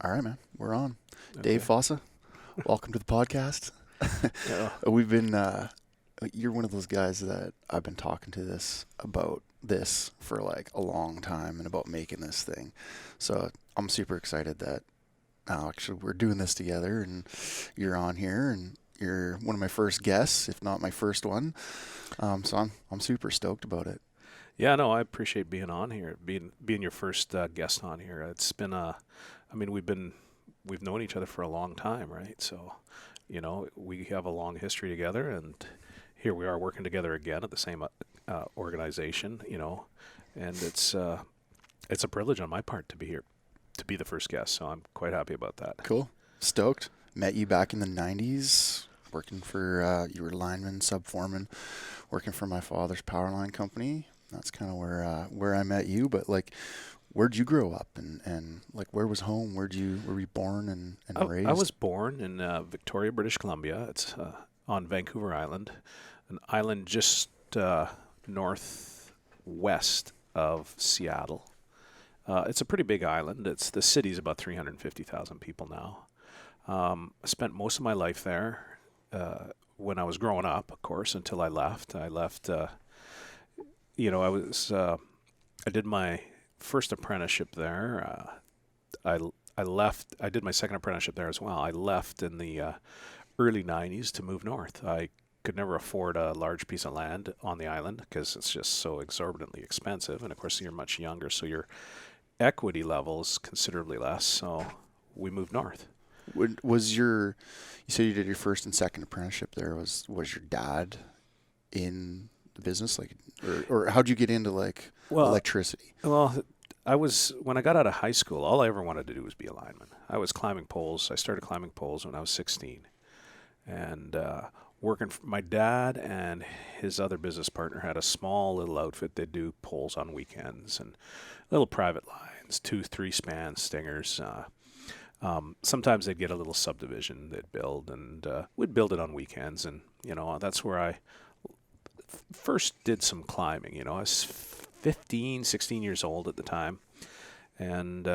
All right, man. We're on. Okay. Dave Fossa, welcome to the podcast. Yeah. We've been, you're one of those guys that I've been talking to about this for like a long time and about making this thing. So I'm super excited that now actually we're doing this together and you're on here and you're one of my first guests, if not my first one. So I'm super stoked about it. Yeah, no, I appreciate being on here, being your first guest on here. It's been we've known each other for a long time, right? So, we have a long history together, and here we are working together again at the same organization, and it's a privilege on my part to be here, to be the first guest. So I'm quite happy about that. Cool. Stoked. Met you back in the 90s, working for, you were lineman, sub-foreman, working for my father's power line company. That's kind of where I met you. But like, where'd you grow up, and like, where was home? Were you born and raised? I was born in Victoria, British Columbia. It's on Vancouver Island, an island just northwest of Seattle. It's a pretty big island. The city's about 350,000 people now. I spent most of my life there when I was growing up, of course, until I left. I did my first apprenticeship there. I left. I did my second apprenticeship there as well. I left in the early 90s to move north. I could never afford a large piece of land on the island because it's just so exorbitantly expensive. And of course, you're much younger, so your equity level is considerably less. So we moved north. You said you did your first and second apprenticeship there. Was your dad in the business, like, or how'd you get into like electricity? Well, when I got out of high school, all I ever wanted to do was be a lineman. I was climbing poles. I started climbing poles when I was 16, and working for my dad and his other business partner had a small little outfit. They'd do poles on weekends and little private lines, 2-3 span stingers. Sometimes they'd get a little subdivision they'd build, and we'd build it on weekends. And that's where I first did some climbing. I was 15, 16 years old at the time, and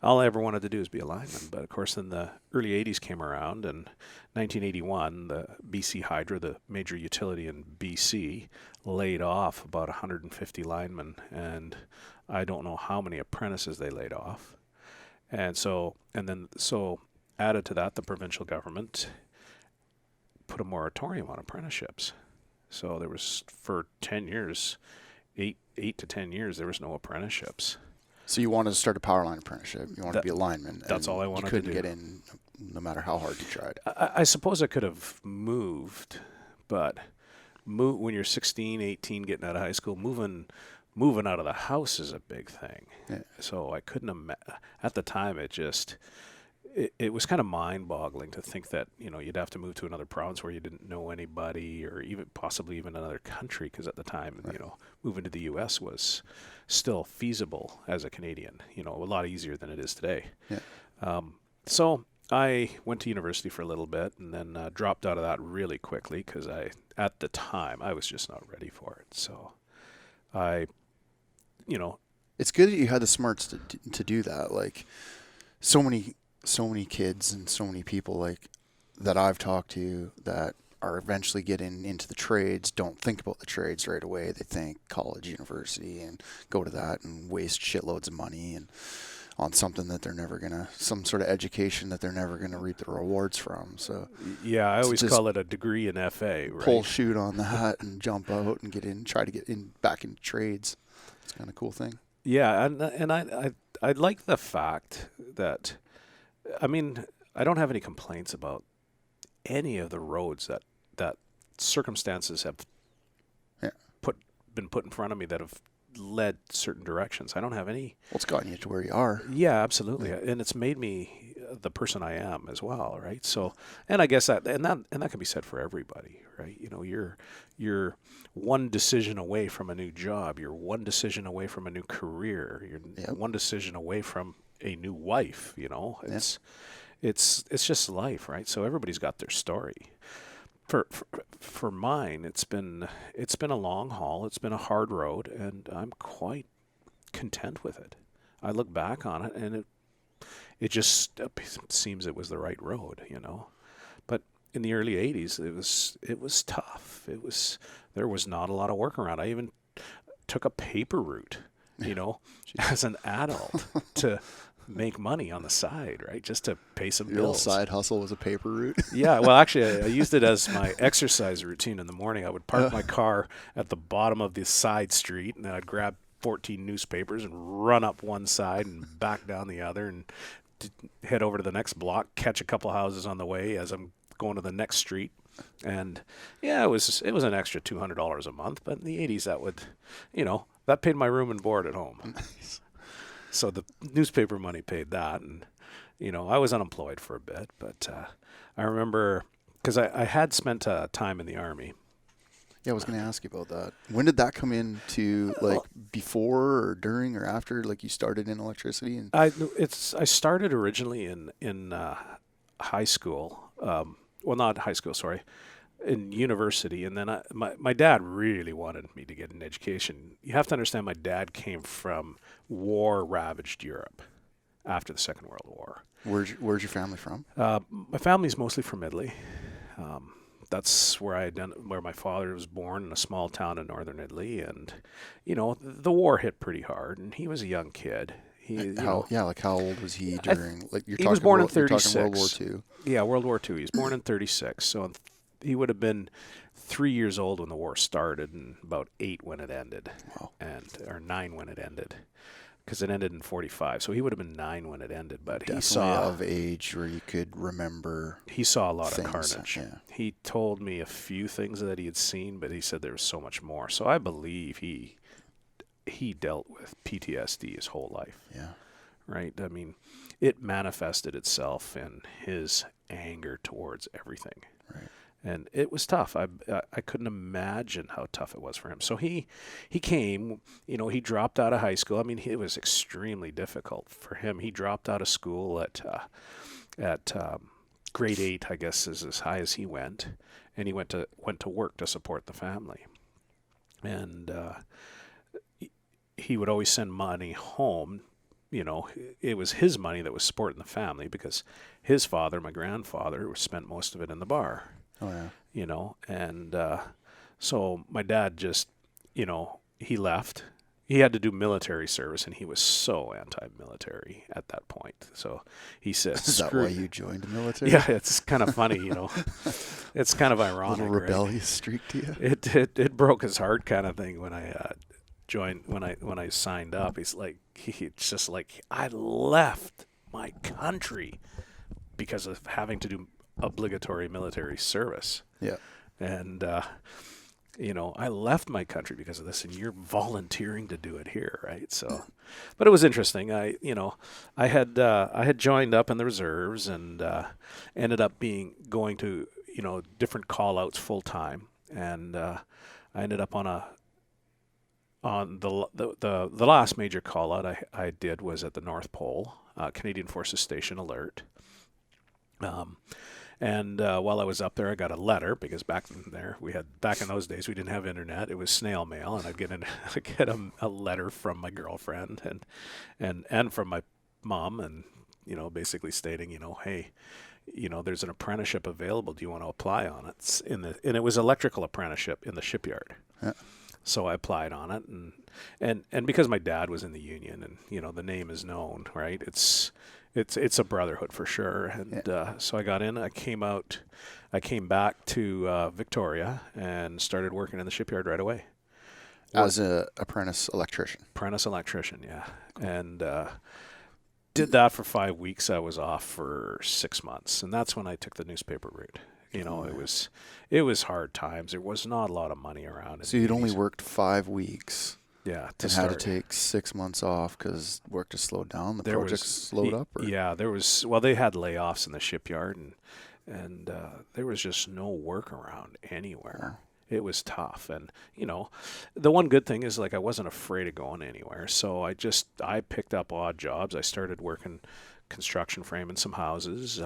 all I ever wanted to do was be a lineman. But of course, then the early 80s came around, and 1981, the BC Hydro, the major utility in BC, laid off about 150 linemen, and I don't know how many apprentices they laid off. And so added to that, the provincial government put a moratorium on apprenticeships. So there was, for 10 years, 8 to 10 years, there was no apprenticeships. So you wanted to start a power line apprenticeship. You wanted to be a lineman. That's all I wanted to do. You couldn't get in no matter how hard you tried. I suppose I could have moved, but when you're 16, 18, getting out of high school, moving out of the house is a big thing. Yeah. So I couldn't at the time, it was kind of mind-boggling to think that you'd have to move to another province where you didn't know anybody, or possibly even another country, because at the time, right, moving to the U.S. was still feasible as a Canadian. A lot easier than it is today. Yeah. So I went to university for a little bit, and then dropped out of that really quickly because at the time I was just not ready for it. So it's good that you had the smarts to do that. Like, so many kids and so many people like that I've talked to that are eventually getting into the trades don't think about the trades right away. They think college, university, and go to that and waste shitloads of money and on something that they're never some sort of education that they're never gonna reap the rewards from. So yeah, I always call it a degree in FA, right? Pull shoot on that and jump out and try to get in back into trades. It's kind of a cool thing. Yeah, and I like the fact that, I don't have any complaints about any of the roads that circumstances have been put in front of me that have led certain directions. I don't have any. Well, it's gotten you to where you are. Yeah, absolutely, and it's made me the person I am as well, right? So, and I guess that can be said for everybody, right? You're one decision away from a new job. You're one decision away from a new career. You're one decision away from a new wife. It's just life, right? So everybody's got their story. For mine, it's been a long haul. It's been a hard road, and I'm quite content with it. I look back on it, and it just seems it was the right road, But in the early 80s, it was tough. There was not a lot of work around. I even took a paper route, as an adult to make money on the side, right? Just to pay some Your bills. little side hustle was a paper route. Yeah, well, actually, I used it as my exercise routine in the morning. I would park my car at the bottom of the side street, and then I'd grab 14 newspapers and run up one side and back down the other, and head over to the next block, catch a couple houses on the way as I'm going to the next street. And yeah, it was an extra $200 a month, but in the 80s that would, that paid my room and board at home. Nice. So the newspaper money paid that, and I was unemployed for a bit, but I remember because I had spent time in the Army. Yeah, I was going to ask you about that. When did that come into, like, before or during or after, like, you started in electricity? And I started originally in high school. Well, not high school, sorry, in university. And then my dad really wanted me to get an education. You have to understand my dad came from war-ravaged Europe after the Second World War. Where's your family from? My family's mostly from Italy. That's where where my father was born, in a small town in northern Italy. And, the war hit pretty hard, and he was a young kid. How old was he during? He was born in 36. World War II. Yeah, World War II. He was born in 36, so he would have been 3 years old when the war started, and about 8 when it ended. Wow. Or 9 when it ended, because it ended in 45. So he would have been 9 when it ended. But Definitely he saw of age where you could remember. He saw a lot things, of carnage. Yeah. He told me a few things that he had seen, but he said there was so much more. So I believe he dealt with PTSD his whole life. Yeah. Right? I mean, it manifested itself in his anger towards everything. Right. And it was tough. I couldn't imagine how tough it was for him. So he came, he dropped out of high school. I mean, it was extremely difficult for him. He dropped out of school at grade 8, I guess, is as high as he went. And he went to work to support the family. And he would always send money home. It was his money that was supporting the family, because his father, my grandfather, spent most of it in the bar. Oh, yeah. And so my dad just, he left. He had to do military service, and he was so anti-military at that point. So he said, "Is that why you joined the military?" Yeah, it's kind of funny, It's kind of ironic. A little rebellious streak to you. It broke his heart, kind of thing, when I joined, when I signed up. It's just like I left my country because of having to do obligatory military service. Yeah. And I left my country because of this, and you're volunteering to do it here, right? So, but it was interesting. I had joined up in the reserves, and ended up going to different call outs full time, and I ended up on the last major call out I did was at the North Pole, Canadian Forces Station Alert. And while I was up there, I got a letter, because back in those days we didn't have internet. It was snail mail, and I'd get a letter from my girlfriend and from my mom, and basically stating, hey, there's an apprenticeship available. Do you want to apply on it? And it was electrical apprenticeship in the shipyard. Yeah. So I applied on it, and because my dad was in the union, and the name is known, right? It's a brotherhood for sure. And so I got in. I came back to Victoria and started working in the shipyard right away. As an apprentice electrician. Apprentice electrician, yeah. And did that for 5 weeks. I was off for 6 months, and that's when I took the newspaper route. It was hard times. There was not a lot of money around. So you'd only worked 5 weeks. Yeah, and had to take 6 months off because work just slowed down. The project slowed up. Or? Yeah, there was. Well, they had layoffs in the shipyard, and there was just no work around anywhere. Yeah. It was tough, and the one good thing is I wasn't afraid of going anywhere. So I picked up odd jobs. I started working construction framing some houses.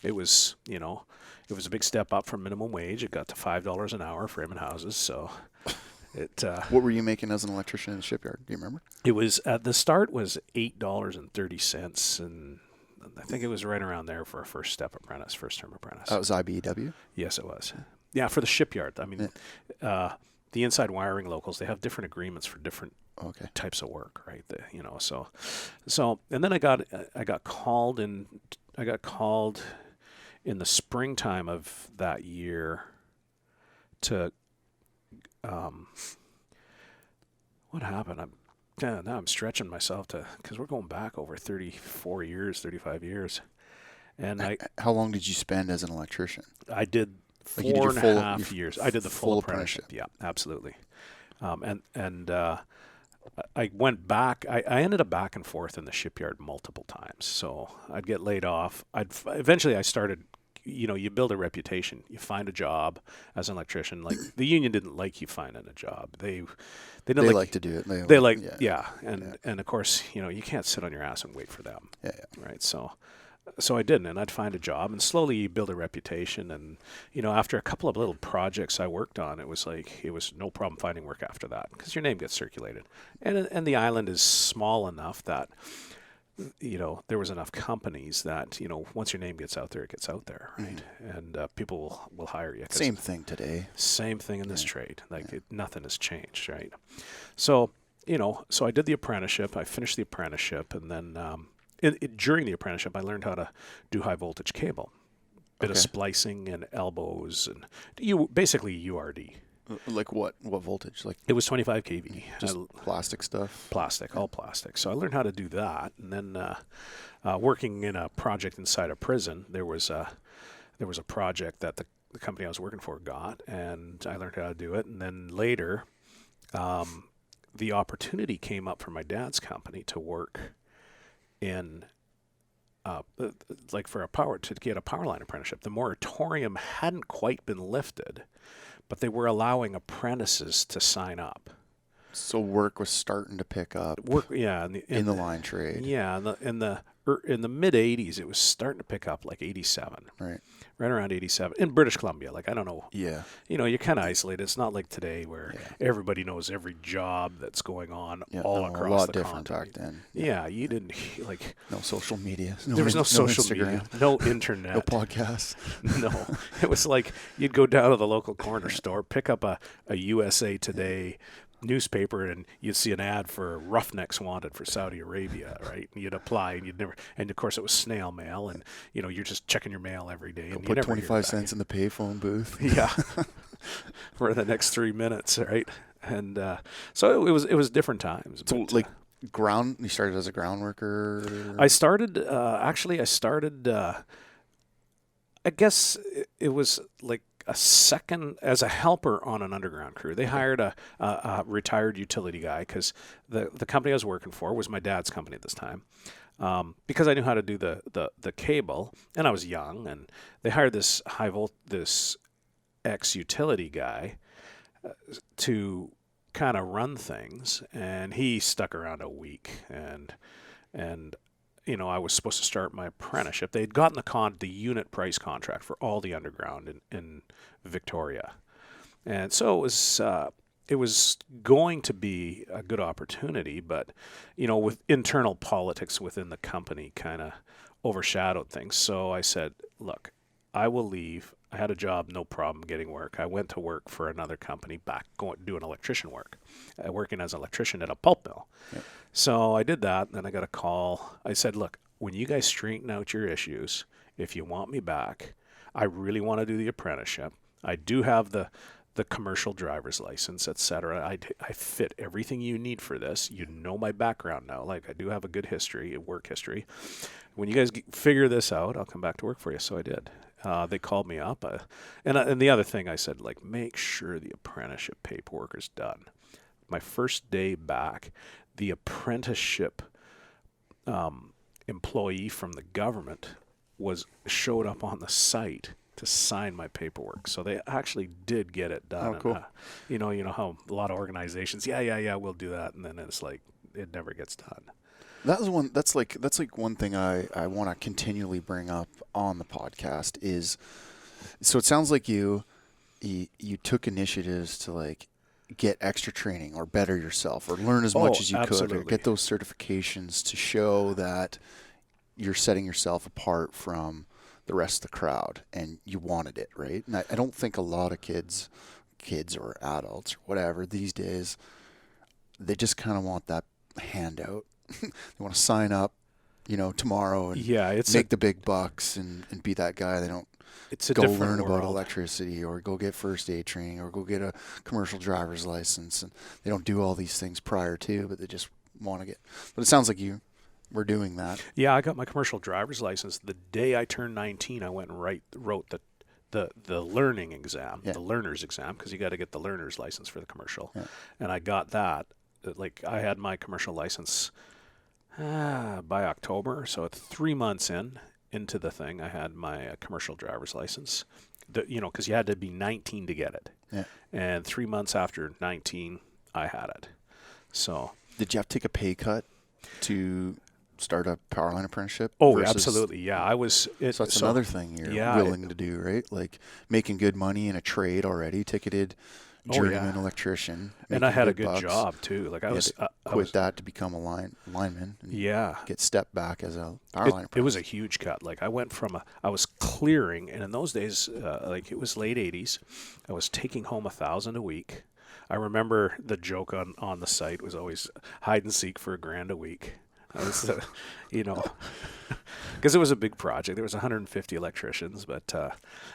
It was a big step up from minimum wage. It got to $5 an hour framing houses. So. What were you making as an electrician in the shipyard? Do you remember? It was at the start was $8.30, and I think it was right around there for a first term apprentice. That was IBEW? Yes, it was. Yeah, for the shipyard. I mean, the inside wiring locals, they have different agreements for different types of work, right? So and then I got called in the springtime of that year to what happened? Now I'm stretching myself because we're going back over 35 years. And how long did you spend as an electrician? I did 4.5 years. I did the full apprenticeship. Yeah, absolutely. I went back. I ended up back and forth in the shipyard multiple times. So I'd get laid off. Eventually I started. You build a reputation. You find a job as an electrician. Like the union didn't like you finding a job. They like to do it. And of course, you can't sit on your ass and wait for them. Yeah. Right. So I didn't, and I'd find a job, and slowly you build a reputation. And after a couple of little projects I worked on, it was no problem finding work after that because your name gets circulated, and the island is small enough that there was enough companies that once your name gets out there, it gets out there, right? And people will hire you. Same thing today. Same thing in this trade. Nothing has changed, right? So so I did the apprenticeship. I finished the apprenticeship, and then. During the apprenticeship, I learned how to do high voltage cable, bit of splicing and elbows, and basically URD. Like what voltage? Like it was 25 kV. Just plastic stuff. All plastic. So I learned how to do that, and then working in a project inside a prison, there was a project that the company I was working for got, and I learned how to do it, and then later, the opportunity came up for my dad's company to work in to get a power line apprenticeship. The moratorium hadn't quite been lifted, but they were allowing apprentices to sign up. So work was starting to pick up. In the line trade. Yeah, in the mid 80s, it was starting to pick up, like 87. Right around 87 in British Columbia. Like I don't know. Yeah. You're kind of isolated. It's not like today where everybody knows every job that's going on all across the continent. A lot different back then. Yeah, you didn't no social media. There was no social Instagram, media, no internet, no podcasts. No, it was like you'd go down to the local corner store, pick up a USA Today newspaper, and you'd see an ad for roughnecks wanted for Saudi Arabia, right? And you'd apply, and of course it was snail mail, and you're just checking your mail every day, and you put never 25 cents in the payphone booth. Yeah, for the next 3 minutes, right? And so it was different times. So but, you started as a ground worker? I started I guess it was like a second as a helper on an underground crew. They hired a retired utility guy because the company I was working for was my dad's company at this time. Because I knew how to do the cable, and I was young, and they hired this this ex-utility guy to kind of run things, and he stuck around a week, and I was supposed to start my apprenticeship. They had gotten the unit price contract for all the underground in Victoria. And so it was going to be a good opportunity, but, with internal politics within the company kind of overshadowed things. So I said, look, I will leave. I had a job, no problem getting work. I went to work for another company doing electrician work, working as an electrician at a pulp mill. Yep. So I did that, and then I got a call. I said, look, when you guys straighten out your issues, if you want me back, I really want to do the apprenticeship. I do have the commercial driver's license, etc. I fit everything you need for this. You know my background now. Like I do have a good history, a work history. When you guys figure this out, I'll come back to work for you. So I did. They called me up. And the other thing I said, make sure the apprenticeship paperwork is done. My first day back, the apprenticeship employee from the government showed up on the site to sign my paperwork. So they actually did get it done. Oh, cool. And, you know how a lot of organizations, yeah, we'll do that. And then it's like, it never gets done. That's one thing I want to continually bring up on the podcast is, so it sounds like you took initiatives to get extra training or better yourself or learn as much as you absolutely. could or get those certifications to show that you're setting yourself apart from the rest of the crowd, and you wanted it, right? And I don't think a lot of kids or adults or whatever these days, they just kind of want that handout. They want to sign up, tomorrow and make the big bucks and be that guy. They don't go learn about electricity or go get first aid training or go get a commercial driver's license. And they don't do all these things prior to, but they just want to get. But it sounds like you were doing that. Yeah, I got my commercial driver's license the day I turned 19. I went and wrote the learning exam, the learner's exam, because you got to get the learner's license for the commercial. Yeah. And I got that. Like, I had my commercial license by October, so 3 months into the thing, I had my commercial driver's license. Because you had to be 19 to get it. Yeah. And 3 months after 19, I had it. So, did you have to take a pay cut to start a power line apprenticeship? Oh, absolutely. Yeah, I was. So that's another thing you're willing to do, right? Like making good money in a trade already, ticketed journeyman electrician. And I had a good job too. Like I was quit that to become a lineman. And get stepped back as a power line apprentice. It was a huge cut. Like I went from I was clearing, and in those days, like it was late 80s, I was taking home $1,000 a week. I remember the joke on the site was always hide and seek for $1,000 a week. I was, because it was a big project. There was 150 electricians, but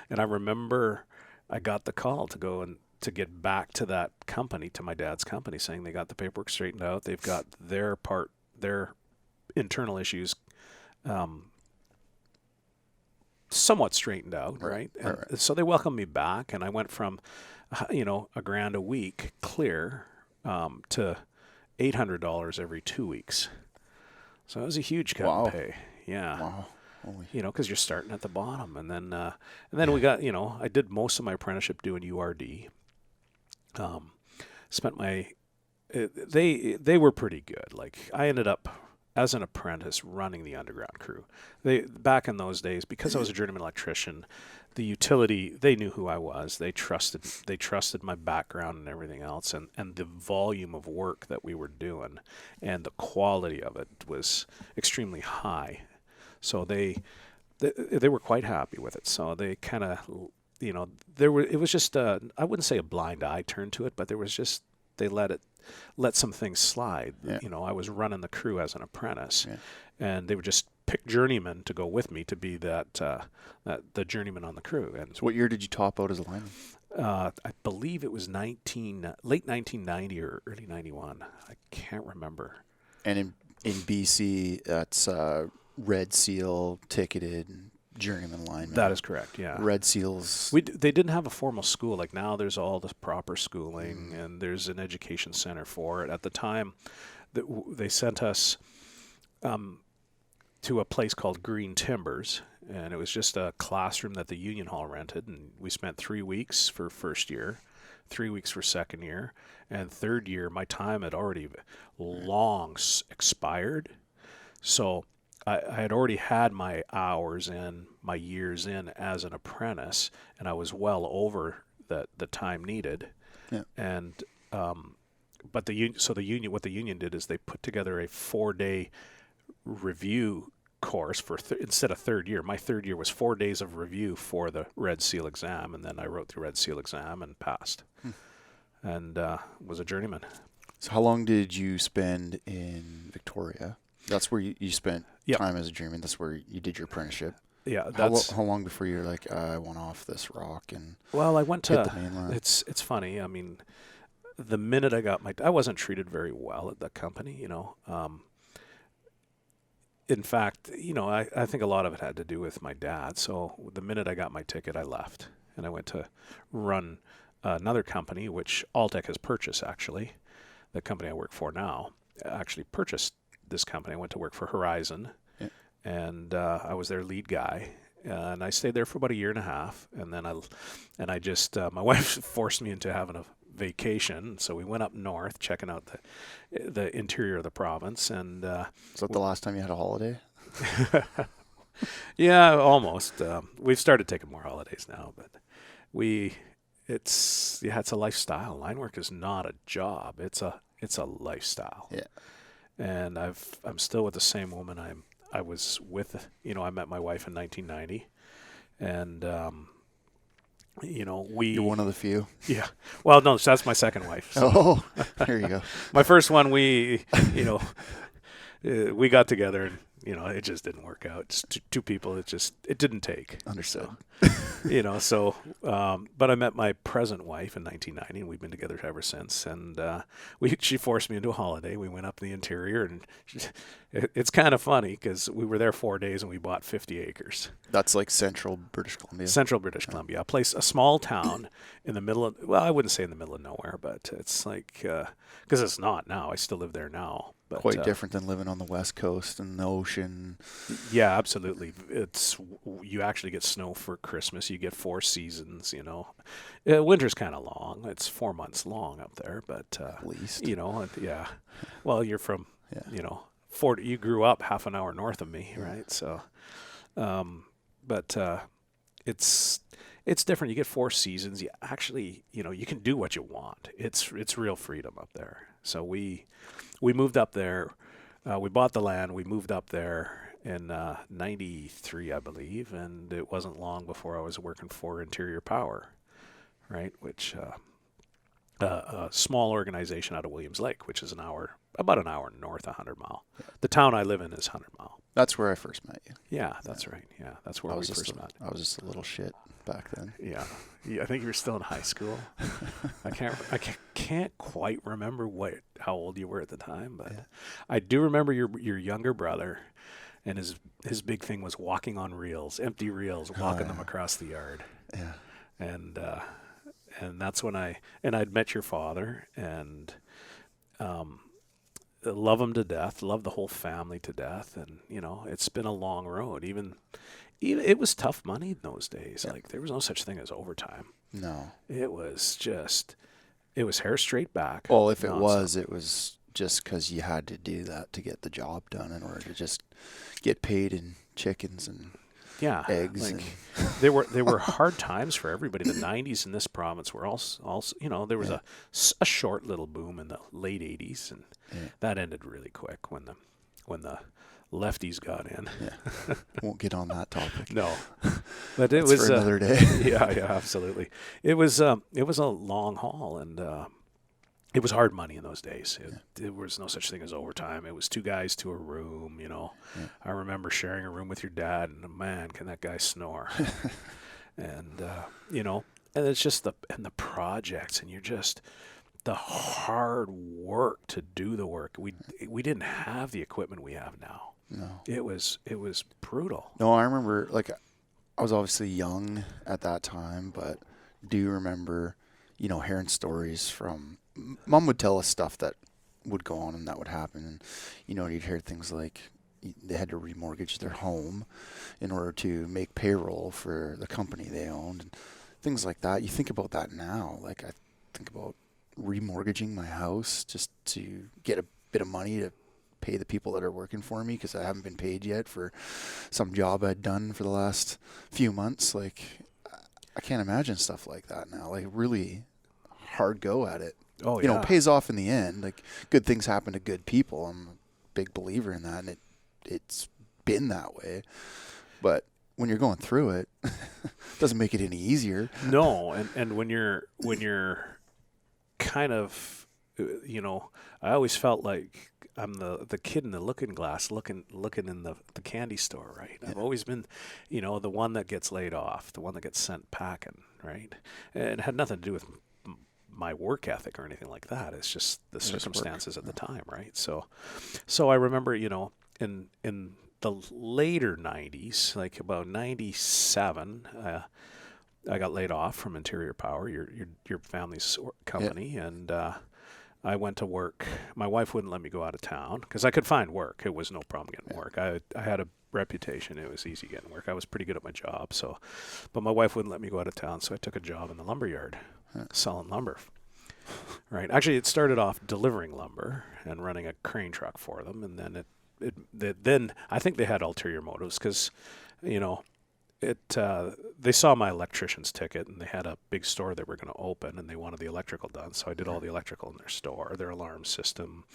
and I remember I got the call to go and to get back to that company, to my dad's company, saying they got the paperwork straightened out. They've got their internal issues somewhat straightened out, right? Right. So they welcomed me back, and I went from $1,000 a week clear to $800 every 2 weeks. So it was a huge cut in pay. Yeah. Wow. Because you're starting at the bottom. And then we got, I did most of my apprenticeship doing URD. They were pretty good. Like I ended up as an apprentice running the underground crew. Back in those days, because I was a journeyman electrician, the utility, they knew who I was. They trusted my background and everything else, and the volume of work that we were doing and the quality of it was extremely high. So they were quite happy with it. So they kind of, it was just I wouldn't say a blind eye turn to it, but there was just, they let some things slide. Yeah. I was running the crew as an apprentice, and they would just pick journeymen to go with me to be the journeyman on the crew. And so what year did you top out as a lineman? I believe it was late 1990 or early 91. I can't remember. And in BC, that's Red Seal ticketed journeyman lineman. That is correct. Yeah. Red Seals. They didn't have a formal school. Like now, there's all the proper schooling, and there's an education center for it. At the time, they sent us to a place called Green Timbers, and it was just a classroom that the Union Hall rented, and we spent 3 weeks for first year, 3 weeks for second year, and third year my time had already long expired, so I had already had my hours in, my years in as an apprentice, and I was well over the time needed. Yeah. And but the union, what the union did is they put together a 4-day review course for instead of third year. My third year was 4 days of review for the Red Seal exam, and then I wrote the Red Seal exam and passed, and was a journeyman. So how long did you spend in Victoria? That's where you spent time as a journeyman. That's where you did your apprenticeship. Yeah. How long before you're like, I want off this rock and I went to hit the mainland? It's funny. I mean, the minute I wasn't treated very well at the company. In fact, I think a lot of it had to do with my dad. So the minute I got my ticket, I left, and I went to run another company, which Altec has purchased. Actually, the company I work for now actually purchased this company. I went to work for Horizon, and I was their lead guy, and I stayed there for about 1.5 years, and then I just my wife forced me into having a vacation, so we went up north checking out the interior of the province. And is that the last time you had a holiday? Yeah, almost. We've started taking more holidays now, but it's a lifestyle. Line work is not a job. It's a lifestyle. Yeah. And I'm still with the same woman I was with, I met my wife in 1990, and You're one of the few. yeah. Well, no, that's my second wife. So. Oh, there you go. My first one, we got together and, it just didn't work out. Just two people. It didn't take. Understood. But I met my present wife in 1990 and we've been together ever since. And, she forced me into a holiday. We went up the interior and it's kind of funny because we were there 4 days and we bought 50 acres. That's like central British Columbia. Central British Columbia, a small town in the middle of, well, I wouldn't say in the middle of nowhere, but it's like, because it's not now. I still live there now. But, quite different than living on the West Coast and the ocean. Yeah, absolutely. You actually get snow for Christmas. You get 4 seasons, Winter's kind of long. It's 4 months long up there, but at least. Yeah. Well, you're from, you grew up half an hour north of me, right? So, but it's different. You get 4 seasons. You actually, you can do what you want. It's real freedom up there. So we moved up there. We bought the land. We moved up there in 93, I believe, and it wasn't long before I was working for Interior Power, right? Which a small organization out of Williams Lake, which is about an hour north of 100 Mile. The town I live in is 100 Mile. That's where I first met you. Yeah, that's right. Yeah, that's where we first met. I was just a little shit back then. Yeah, I think you were still in high school. I can't quite remember how old you were at the time, but I do remember your younger brother, and his big thing was walking on reels, empty reels, walking them across the yard. Yeah, and that's when I'd met your father, and love him to death, love the whole family to death, and it's been a long road. Even it was tough money in those days. Yeah. Like there was no such thing as overtime. No, it was hair straight back. Well, if it was just because you had to do that to get the job done in order to just get paid in chickens and eggs. Like, there were hard times for everybody. The 90s in this province were also there was a short little boom in the late 80s, and that ended really quick when the lefties got in. Yeah. Won't get on that topic. No, but it was for another day. Yeah, absolutely. It was a long haul, and it was hard money in those days. There was no such thing as overtime. It was 2 guys to a room, Yeah. I remember sharing a room with your dad, and man, can that guy snore. And, and it's just the projects, and you're just the hard work to do the work. We didn't have the equipment we have now. No. It was brutal. No, I remember, I was obviously young at that time, but do remember, hearing stories from Mom would tell us stuff that would go on and that would happen. And, you'd hear things like they had to remortgage their home in order to make payroll for the company they owned and things like that. You think about that now. Like I think about remortgaging my house just to get a bit of money to pay the people that are working for me because I haven't been paid yet for some job I'd done for the last few months. Like I can't imagine stuff like that now. Like really hard go at it. Oh, yeah. It pays off in the end. Like good things happen to good people. I'm a big believer in that, and it's been that way. But when you're going through it, it doesn't make it any easier. No, and when you're kind of, I always felt like I'm the kid in the looking glass, looking in the candy store, right? Yeah. I've always been, the one that gets laid off, the one that gets sent packing, right? And it had nothing to do with my work ethic or anything like that. It's just the circumstances at the time, right? So I remember, in the later 90s, like about 97, I got laid off from Interior Power, your family's company, and I went to work. My wife wouldn't let me go out of town because I could find work. It was no problem getting work. I had a reputation. It was easy getting work. I was pretty good at my job. But my wife wouldn't let me go out of town, so I took a job in the lumber yard, selling lumber. Right. Actually, it started off delivering lumber and running a crane truck for them, and then then I think they had ulterior motives because, they saw my electrician's ticket and they had a big store they were going to open and they wanted the electrical done. So I did all the electrical in their store, their alarm system.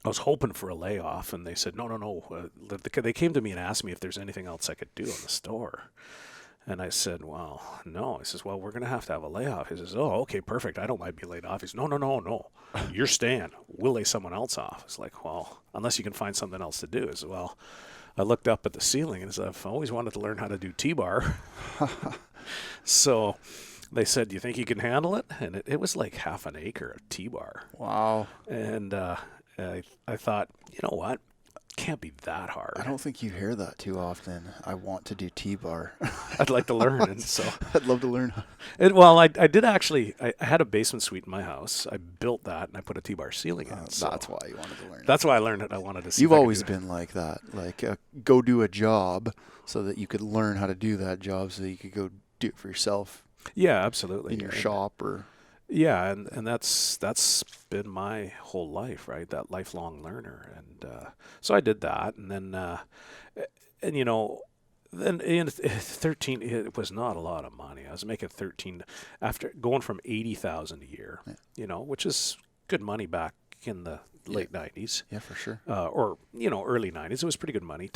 I was hoping for a layoff, and they said, no. They came to me and asked me if there's anything else I could do in the store. And I said, well, no. He says, well, we're going to have a layoff. He says, oh, okay, perfect. I don't mind being laid off. He says, no. You're staying. We'll lay someone else off. It's like, well, unless you can find something else to do. He said, well, I looked up at the ceiling and said, I've always wanted to learn how to do T-bar. So they said, do you think you can handle it? And it was like half an acre of T-bar. Wow. And I thought, you know what? Can't be that hard. I don't think you hear that too often. I want to do T-bar. I'd like to learn. And so I'd love to learn. Well, I did actually. I had a basement suite in my house. I built that, and I put a T-bar ceiling in. So that's why you wanted to learn. That's why I learned it. I wanted to see. You've always been like that. Like, go do a job so that you could learn how to do that job so that you could go do it for yourself. Yeah, absolutely. In your shop or... Yeah, and that's been my whole life, right? That lifelong learner, and so I did that, and then then in 13, it was not a lot of money. I was making 13 after going from 80,000 a year, which is good money back in the late 90s. Yeah, for sure. Or early 90s, it was pretty good money.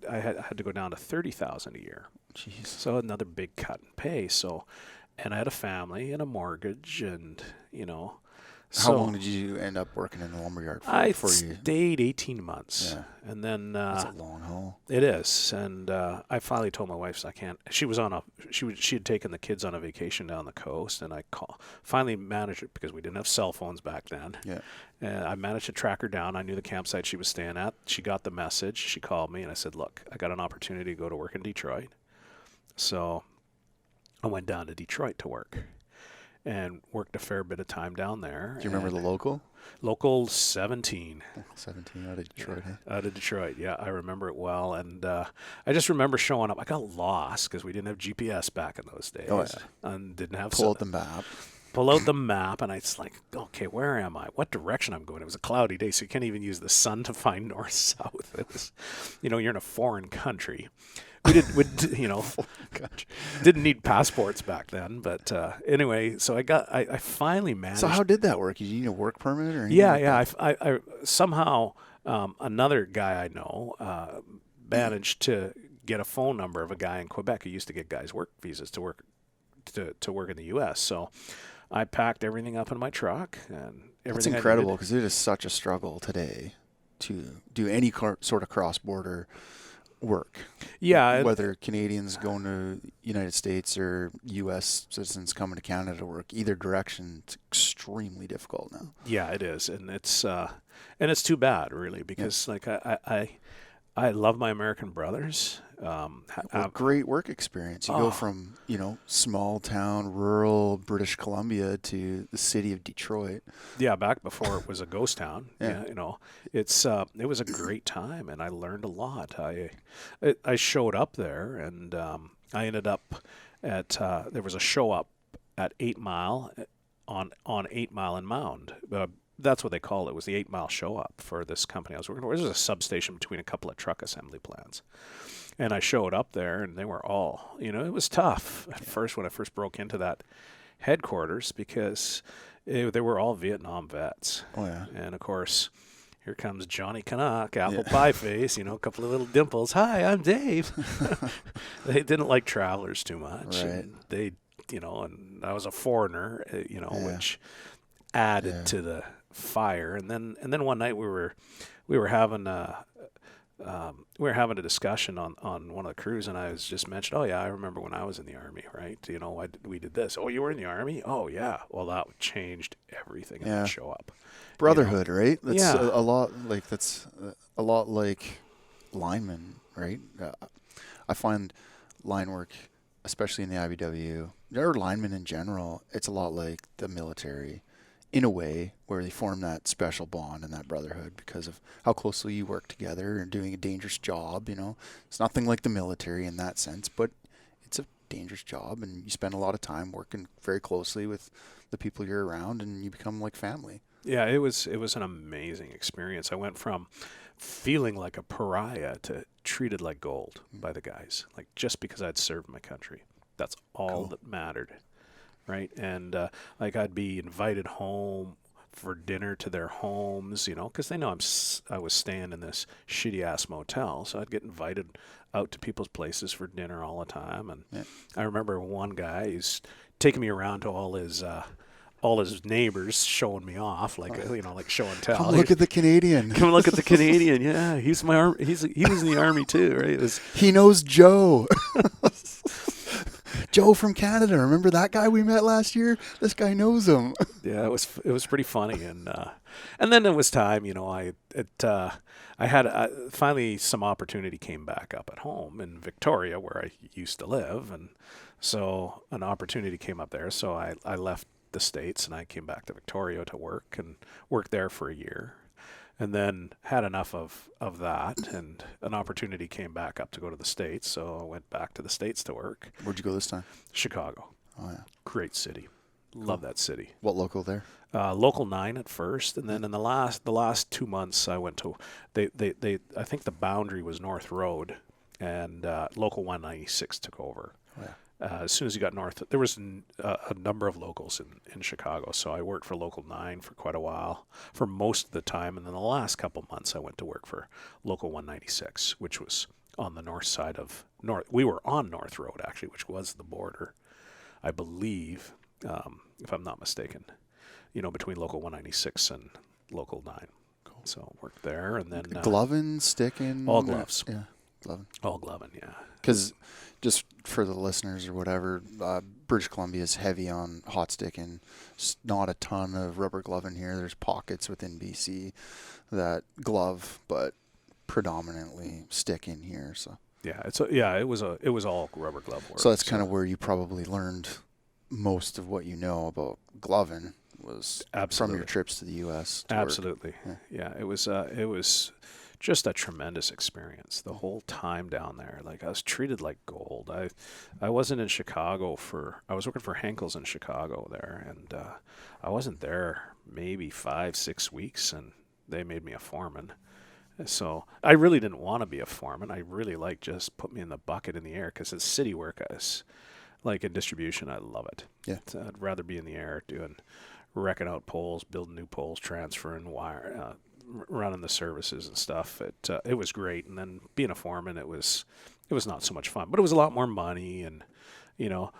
I had to go down to 30,000 a year. Jeez. So another big cut in pay. So. And I had a family and a mortgage, and How long did you end up working in the lumberyard for? I stayed 18 months. Yeah. And then that's a long haul. It is. And I finally told my wife I can't. She was she had taken the kids on a vacation down the coast, and I finally managed it because we didn't have cell phones back then. Yeah. And I managed to track her down. I knew the campsite she was staying at. She got the message. She called me, and I said, "Look, I got an opportunity to go to work in Detroit." So I went down to Detroit to work and worked a fair bit of time down there. Do you remember the local? Local 17. 17 out of Detroit, yeah. Out of Detroit, yeah. I remember it well. And I just remember showing up. I got lost because we didn't have GPS back in those days. Oh, yeah. And didn't have... Pull out the map. Pull out the map, and it's like, okay, where am I? What direction I'm going? It was a cloudy day, so you can't even use the sun to find north-south. It was, you're in a foreign country. We didn't need passports back then, but anyway, so I finally managed. So how did that work? Did you need a work permit or anything? Yeah. I somehow another guy I know managed to get a phone number of a guy in Quebec who used to get guys work visas to work in the U.S. So I packed everything up in my truck and everything. That's incredible because it is such a struggle today to do any sort of cross-border work. Yeah. Whether Canadians going to United States or U.S. citizens coming to Canada to work, either direction, it's extremely difficult now. Yeah, it is. And it's too bad, really, because I love my American brothers. Great work experience. You go from, small town, rural British Columbia to the city of Detroit. Yeah, back before it was a ghost town. Yeah. It was a great time, and I learned a lot. I showed up there, and I ended up at there was a show up at 8 Mile on 8 Mile and Mound. That's what they called it. Was the 8 Mile show up for this company I was working for. It was a substation between a couple of truck assembly plants. And I showed up there, and they were all, it was tough at first when I first broke into that headquarters because they were all Vietnam vets. Oh, yeah. And, of course, here comes Johnny Canuck, apple pie face, a couple of little dimples. Hi, I'm Dave. They didn't like travelers too much. Right. And they, and I was a foreigner, which added to the fire. And then one night we were having a discussion on one of the crews, and I was just mentioned, oh yeah, I remember when I was in the Army, right? We did this. Oh, you were in the Army? Oh yeah. Well, that changed everything in that show up. Brotherhood, right? That's yeah. a lot like linemen, right? I find line work, especially in the IBW, or linemen in general, it's a lot like the military in a way where they form that special bond and that brotherhood because of how closely you work together and doing a dangerous job. It's nothing like the military in that sense, but it's a dangerous job, and you spend a lot of time working very closely with the people you're around, and you become like family. Yeah, it was an amazing experience. I went from feeling like a pariah to treated like gold by the guys, like just because I'd served my country. That's all that mattered. Right. And I'd be invited home for dinner to their homes, because they know I was staying in this shitty ass motel, so I'd get invited out to people's places for dinner all the time. And Yeah. I remember one guy who's taking me around to all his neighbors, showing me off, like show and tell. Come look at the Canadian. Come look at the Canadian. Yeah, he's my he was in the army too, right? He knows Joe. Joe from Canada. Remember that guy we met last year? This guy knows him. Yeah, it was pretty funny, and then it was time. I had finally some opportunity came back up at home in Victoria where I used to live, and so an opportunity came up there. So I left the States and I came back to Victoria to work and worked there for a year. And then had enough of that, and an opportunity came back up to go to the States, so I went back to the States to work. Where'd you go this time? Chicago. Oh, yeah. Great city. Love that city. What local there? Local 9 at first, and then in the last 2 months I went to I think the boundary was North Road, and local 196 took over. Oh, yeah. As soon as you got north, there was a number of locals in Chicago. So I worked for Local 9 for quite a while, for most of the time. And then the last couple months, I went to work for Local 196, which was on the north side of North. We were on North Road, actually, which was the border, I believe, if I'm not mistaken, between Local 196 and Local 9. Cool. So worked there. And then gloving, sticking? All gloves. Yeah, gloving. All gloving, yeah. Because just for the listeners or whatever, British Columbia is heavy on hot sticking. It's not a ton of rubber gloving here. There's pockets within BC that glove, but predominantly stick in here. So yeah, it was all rubber glove work. So that's kind of where you probably learned most of what you know about gloving was from your trips to the U.S. Absolutely, yeah. It was just a tremendous experience the whole time down there. Like, I was treated like gold. I wasn't in Chicago I was working for Henkel's in Chicago there, and I wasn't there maybe 5-6 weeks, and they made me a foreman. So I really didn't want to be a foreman. I really just put me in the bucket in the air, because it's city work. Like in distribution, I love it. Yeah. I'd rather be in the air wrecking out poles, building new poles, transferring wire, running the services and stuff. It was great. And then being a foreman, it was not so much fun, but it was a lot more money. And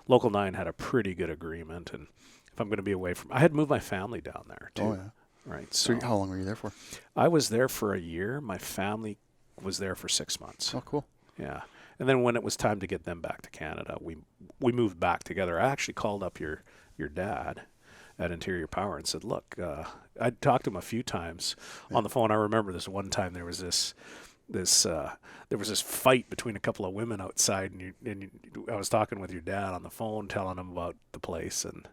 Local 9 had a pretty good agreement. And if I'm going to be away I had moved my family down there too. Oh, yeah. Right. So how long were you there for? I was there for a year. My family was there for 6 months. Oh, cool. Yeah. And then when it was time to get them back to Canada, we moved back together. I actually called up your dad at Interior Power and said, look, I talked to him a few times on the phone. I remember this one time there was this fight between a couple of women outside, and I was talking with your dad on the phone, telling him about the place and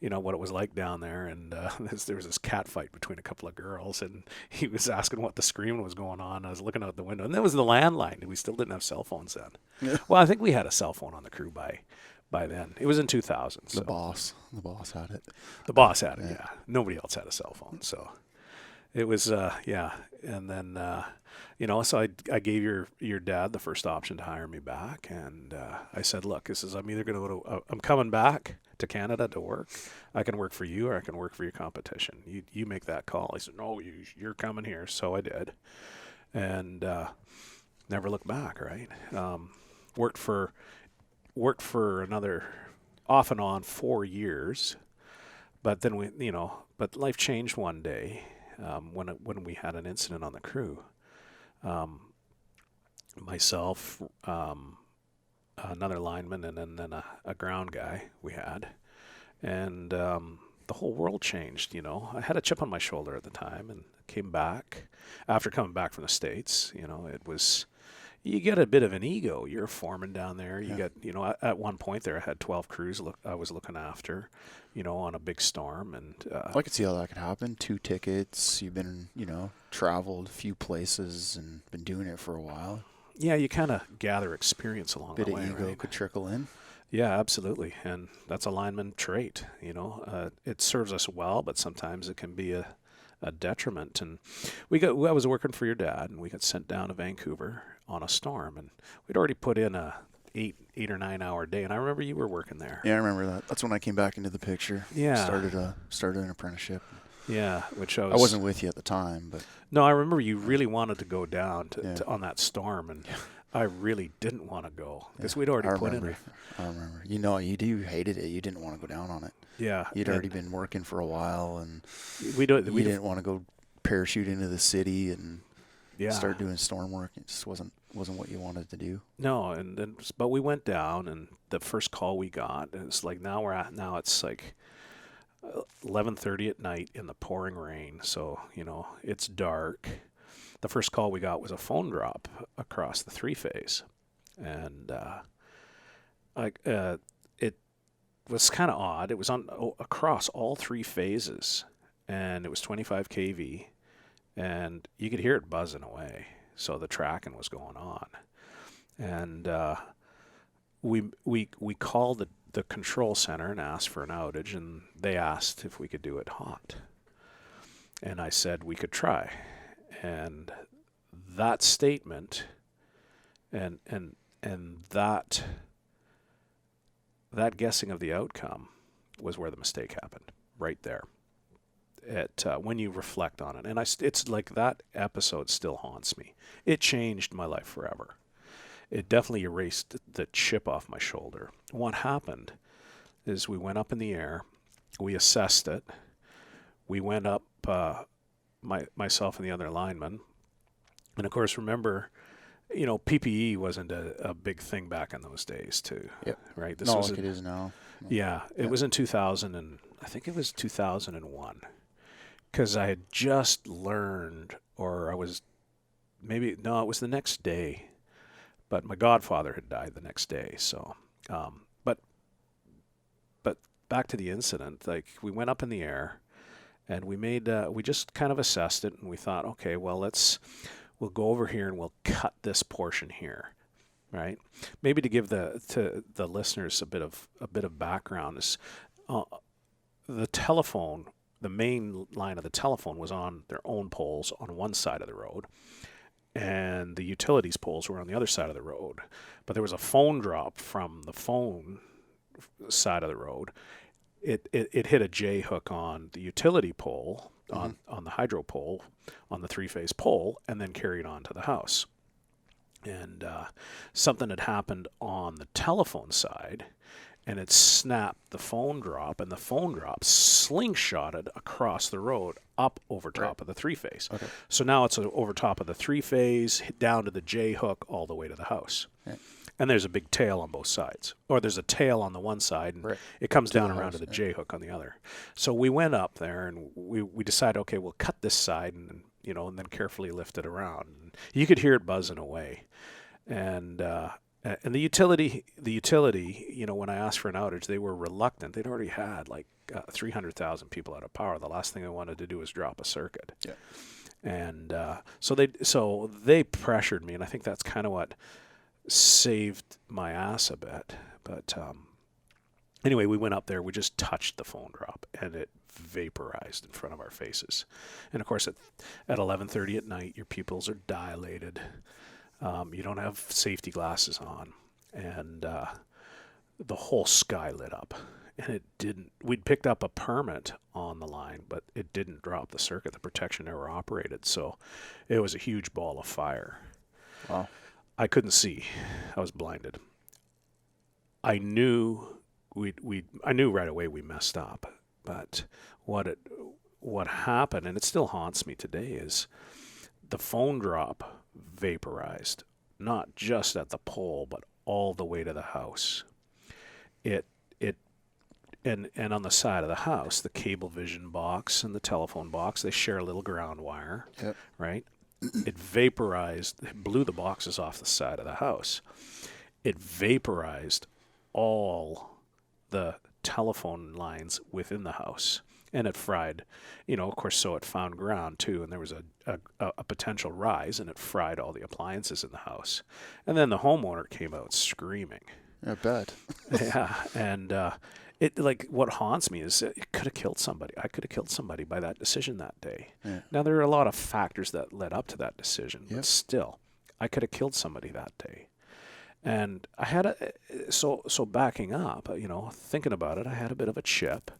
what it was like down there. And there was this cat fight between a couple of girls, and he was asking what the screaming was going on. I was looking out the window, and there was the landline. We still didn't have cell phones then. Yeah. Well, I think we had a cell phone on the crew by then. It was in 2000. So. The boss had it. The boss had it, yeah. Nobody else had a cell phone, so it was, yeah. And then, so I gave your dad the first option to hire me back, and I said, look, I'm either going to I'm coming back to Canada to work. I can work for you, or I can work for your competition. You make that call. He said, no, you're coming here. So I did, and never looked back. Right, worked for another off and on 4 years, but then but life changed one day when we had an incident on the crew. Myself, another lineman, and then a ground guy we had, and the whole world changed. I had a chip on my shoulder at the time, and came back after coming back from the States. It was. You get a bit of an ego. You're a foreman down there. You got, at one point there, I had 12 crews I was looking after, on a big storm. And I could see how that could happen. 2 tickets. You've been, traveled a few places and been doing it for a while. Yeah, you kind of gather experience along the way. Bit of ego right? could trickle in. Yeah, absolutely. And that's a lineman trait. It serves us well, but sometimes it can be a detriment. And I was working for your dad, and we got sent down to Vancouver on a storm, and we'd already put in a 8 or 9 hour day. And I remember you were working there. Yeah, I remember that. That's when I came back into the picture. Yeah. Started an apprenticeship. Yeah, which I wasn't with you at the time, but No, I remember you really wanted to go down Yeah. to on that storm, and I really didn't want to go because yeah, we'd already I put in. remember. I remember. You know, you hated it. You didn't want to go down on it. Yeah, You'd already been working for a while, and we didn't want to go parachute into the city and yeah. start doing storm work. It just wasn't what you wanted to do. No, and then but we went down, and the first call we got, it's like now it's like 11:30 at night in the pouring rain, so it's dark. The first call we got was a phone drop across the three-phase, and it was kind of odd. It was across all three phases, and it was 25 kV, and you could hear it buzzing away. So the tracking was going on, and we called the control center and asked for an outage, and they asked if we could do it hot, and I said we could try, and that statement and that guessing of the outcome was where the mistake happened, right there. When you reflect on it, and it's like that episode still haunts me. It changed my life forever. It definitely erased the chip off my shoulder. What happened is we went up in the air, we assessed it, we went up, myself and the other lineman, and of course, remember, PPE wasn't a big thing back in those days too. Yep. Right. This was like it is now. Yeah, it was in 2000, and I think it was 2001. Because I had just learned, or it was the next day, but my godfather had died the next day. So, but back to the incident, like we went up in the air, and we just kind of assessed it, and we thought, okay, well, we'll go over here and we'll cut this portion here, right? Maybe to give the listeners a bit of background is the telephone. The main line of the telephone was on their own poles on one side of the road, and the utilities poles were on the other side of the road. But there was a phone drop from the phone side of the road. It hit a J hook on the utility pole, on the hydro pole, on the three-phase pole, and then carried on to the house. And something had happened on the telephone side, and it snapped the phone drop, and the phone drop slingshotted across the road up over top of the three-phase. Okay. So now it's over top of the three-phase, down to the J-hook, all the way to the house. Right. And there's a big tail on both sides. Or there's a tail on the one side, and it comes down around to the J-hook on the other. So we went up there, and we decided, okay, we'll cut this side, and then carefully lift it around. And you could hear it buzzing away. And the utility, when I asked for an outage, they were reluctant. They'd already had 300,000 people out of power. The last thing they wanted to do was drop a circuit. Yeah. And so they pressured me, and I think that's kind of what saved my ass a bit. But anyway, we went up there. We just touched the phone drop, and it vaporized in front of our faces. And of course, at 11:30 at night, your pupils are dilated. You don't have safety glasses on, and the whole sky lit up, and it didn't. We'd picked up a permit on the line, but it didn't drop the circuit. The protection never operated, so it was a huge ball of fire. Wow. I couldn't see. I was blinded. I knew I knew right away we messed up, but what happened, and it still haunts me today, is the phone drop vaporized, not just at the pole, but all the way to the house. And on the side of the house, the Cablevision box and the telephone box, they share a little ground wire, right? It vaporized, it blew the boxes off the side of the house. It vaporized all the telephone lines within the house. And it fried, of course, so it found ground too, and there was a potential rise, and it fried all the appliances in the house. And then the homeowner came out screaming. I bet. Yeah, and what haunts me is it could have killed somebody. I could have killed somebody by that decision that day. Yeah. Now, there are a lot of factors that led up to that decision, but still, I could have killed somebody that day. And I had so backing up, thinking about it, I had a bit of a chip.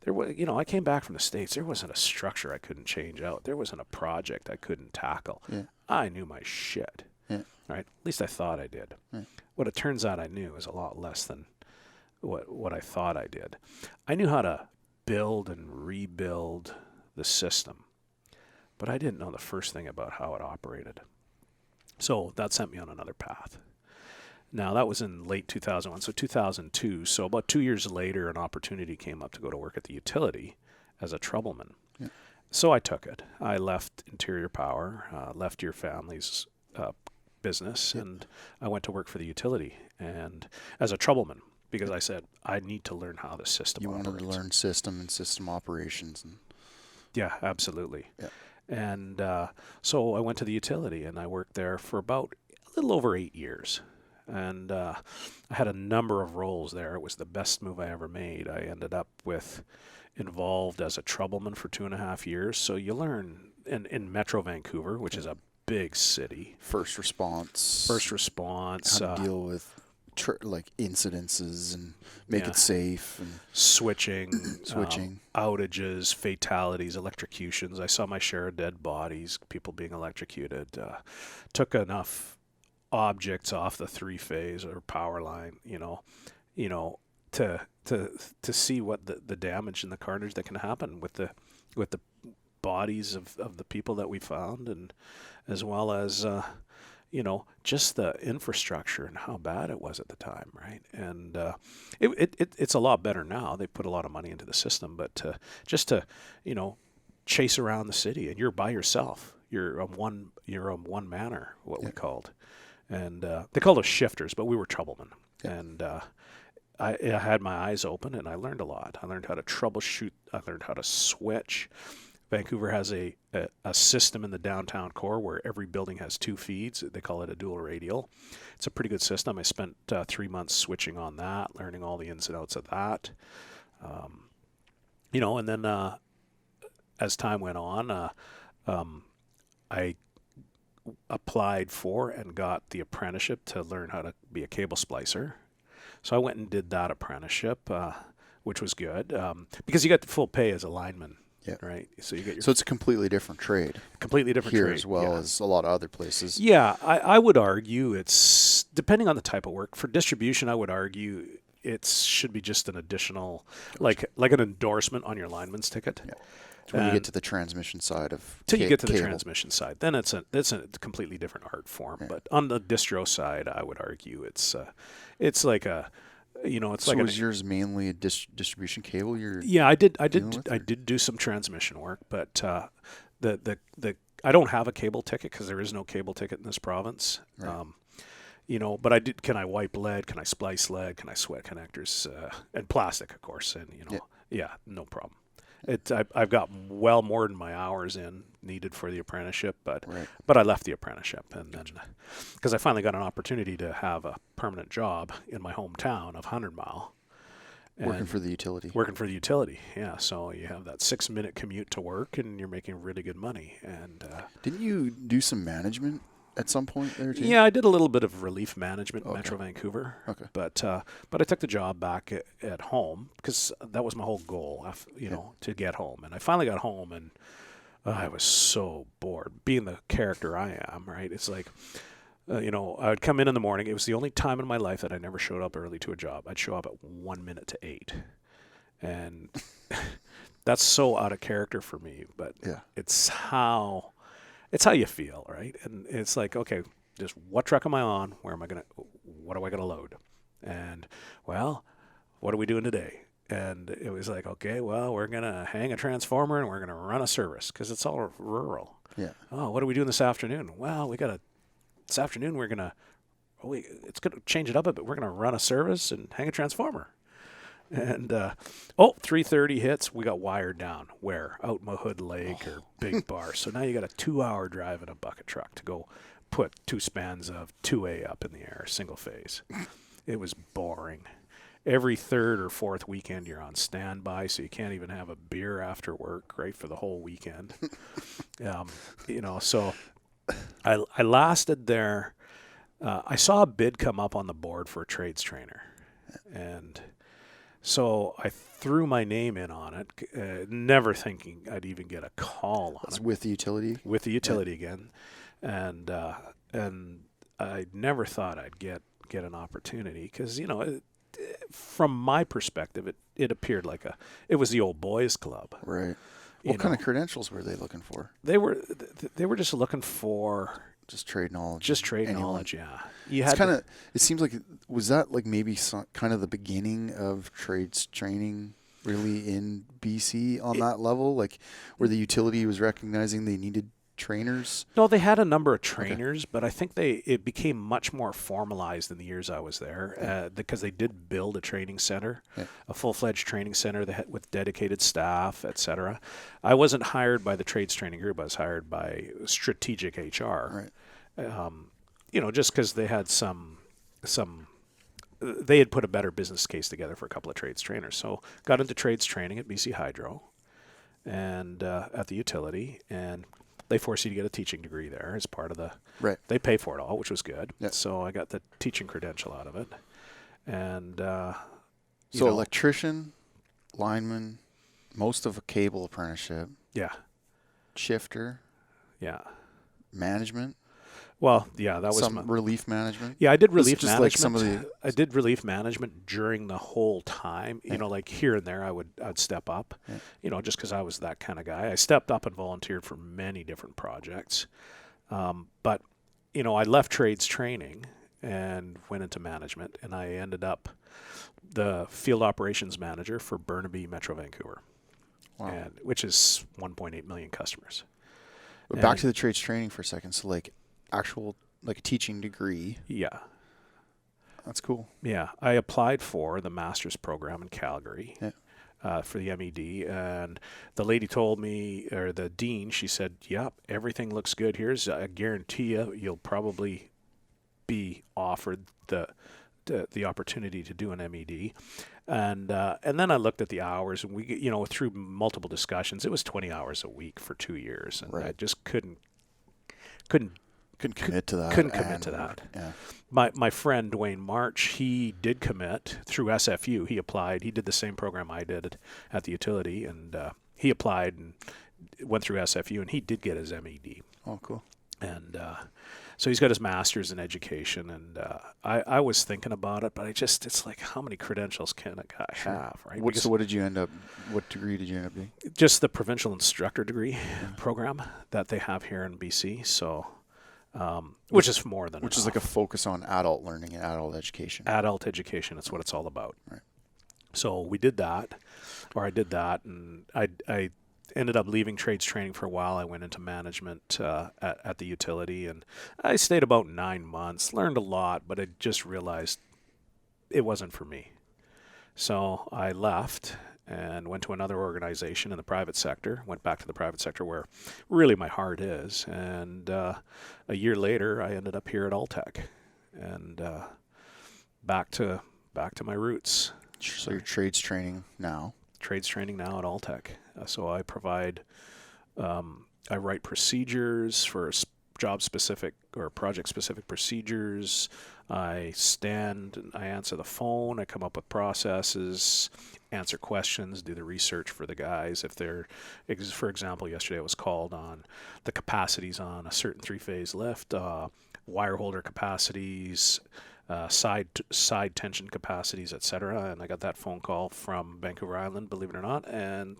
There was, I came back from the States. There wasn't a structure I couldn't change out. There wasn't a project I couldn't tackle. Yeah. I knew my shit. Yeah. Right? At least I thought I did. Yeah. What it turns out I knew is a lot less than what I thought I did. I knew how to build and rebuild the system, but I didn't know the first thing about how it operated. So that sent me on another path. Now, that was in late 2001, so 2002. So about 2 years later, an opportunity came up to go to work at the utility as a troubleman. Yeah. So I took it. I left Interior Power, left your family's business, and I went to work for the utility and as a troubleman, because I said, I need to learn how the system operates. You wanted to learn system and system operations. Yeah, absolutely. Yeah. And so I went to the utility, and I worked there for about a little over 8 years. And I had a number of roles there. It was the best move I ever made. I ended up involved as a troubleman for 2.5 years. So you learn in Metro Vancouver, which is a big city. First response. How to deal with incidences and make it safe. And switching. Outages, fatalities, electrocutions. I saw my share of dead bodies, people being electrocuted. Took enough objects off the three-phase or power line, to see what the damage and the carnage that can happen with the bodies of the people that we found, and as well as just the infrastructure and how bad it was at the time, right? And it's a lot better now. They put a lot of money into the system, but just to chase around the city, and you're by yourself. You're on one manor, what we called. And they called us shifters, but we were troublemen. Yeah. And I had my eyes open, and I learned a lot. I learned how to troubleshoot. I learned how to switch. Vancouver has a system in the downtown core where every building has 2 feeds. They call it a dual radial. It's a pretty good system. I spent 3 months switching on that, learning all the ins and outs of that. And then as time went on, I applied for and got the apprenticeship to learn how to be a cable splicer. So I went and did that apprenticeship, which was good, because you got the full pay as a lineman, right? So you get so it's a completely different trade. Completely different here trade. As well as a lot of other places. Yeah, I would argue it's, depending on the type of work. For distribution, I would argue it should be just an additional, like an endorsement on your lineman's ticket. Yeah. When you get to the transmission side of you get to the cable. transmission side, then it's a completely different art form. Yeah. But on the distro side, I would argue it's like a, it's so like. So was yours mainly a distribution cable? I did do some transmission work, but the I don't have a cable ticket because there is no cable ticket in this province. Right. But I did. Can I wipe lead? Can I splice lead? Can I sweat connectors and plastic, of course? And no problem. I've got well more than my hours needed for the apprenticeship, but I left the apprenticeship, and then because I finally got an opportunity to have a permanent job in my hometown of 100 Mile. Working for the utility. Yeah. So you have that 6-minute commute to work, and you're making really good money. And didn't you do some management at some point there too? Yeah, I did a little bit of relief management in Metro Vancouver. Okay. But I took the job back at home because that was my whole goal, to get home. And I finally got home, and I was so bored. Being the character I am, right? It's like, I would come in the morning. It was the only time in my life that I never showed up early to a job. I'd show up at 1 minute to 8. And that's so out of character for me. But it's how you feel, right? And it's like, okay, just what truck am I on? What am I going to load? And, well, what are we doing today? And it was like, okay, well, we're going to hang a transformer and we're going to run a service because it's all rural. Yeah. Oh, what are we doing this afternoon? Well, this afternoon we're going to, it's going to change it up a bit. We're going to run a service and hang a transformer. And 3:30 hits, we got wired down. Where? Out Mahood Lake or Big Bar. So now you got a 2-hour drive in a bucket truck to go put 2 spans of 2A up in the air, single phase. It was boring. Every third or fourth weekend you're on standby, so you can't even have a beer after work, right, for the whole weekend. So I lasted there I saw a bid come up on the board for a trades trainer, and so I threw my name in on it, never thinking I'd even get a call on That's it. with the utility? With the utility again, and I never thought I'd get an opportunity because from my perspective, it appeared like it was the old boys club. Right. What kind of credentials were they looking for? They were just looking for just trade knowledge. Just trade knowledge, yeah. It seems like, was that like maybe kind of the beginning of trades training really in BC on that level? Like where the utility was recognizing they needed trainers? No, they had a number of trainers, but I think it became much more formalized in the years I was there because they did build a training center, a full-fledged training center with dedicated staff, etc. I wasn't hired by the trades training group. I was hired by strategic HR. Right. Just because they had they had put a better business case together for a couple of trades trainers. So got into trades training at BC Hydro and at the utility, and they force you to get a teaching degree there as part of the. Right. They pay for it all, which was good. Yeah. So I got the teaching credential out of it, and so electrician, lineman, most of a cable apprenticeship. Yeah. Shifter. Yeah. Management. Well, yeah, that was some relief management. Yeah, I did relief just management. Like I did relief management during the whole time. Like here and there, I'd step up. Yeah. Just because I was that kind of guy. I stepped up and volunteered for many different projects. But I left trades training and went into management, and I ended up the field operations manager for Burnaby Metro Vancouver, which is 1.8 million customers. But back to the trades training for a second. So like actual like a teaching degree. Yeah. That's cool. Yeah. I applied for the master's program in Calgary for the MED, and the lady told me, or the dean, she said, yep, everything looks good here. I guarantee you'll probably be offered the opportunity to do an MED. And then I looked at the hours, and we, through multiple discussions, it was 20 hours a week for 2 years, and I just couldn't commit to that. Couldn't commit to that. Yeah. My friend Dwayne March, he did commit through SFU. He applied. He did the same program I did at the utility, and he applied and went through SFU, and he did get his MED. Oh, cool. And so he's got his master's in education, and I was thinking about it, but it's like, how many credentials can a guy have, right? So what degree did you end up doing? Just the provincial instructor degree program that they have here in BC, so which is more than Which enough. is like a focus on adult learning and adult education. Adult education, that's what it's all about. Right. So we did that, or I did that, and I ended up leaving trades training for a while. I went into management at the utility, and I stayed about 9 months, learned a lot, but I just realized it wasn't for me. So I left and went to another organization in the private sector, went back to the private sector where really my heart is. And a year later, I ended up here at Alltech, and back to my roots. So you're trades training now. Trades training now at Alltech. So I provide, I write procedures for job-specific or project-specific procedures. I stand and I answer the phone. I come up with processes, answer questions, do the research for the guys. If they're, for example, yesterday I was called on the capacities on a certain three-phase lift, wire holder capacities, side tension capacities, etc. And I got that phone call from Vancouver Island, believe it or not. And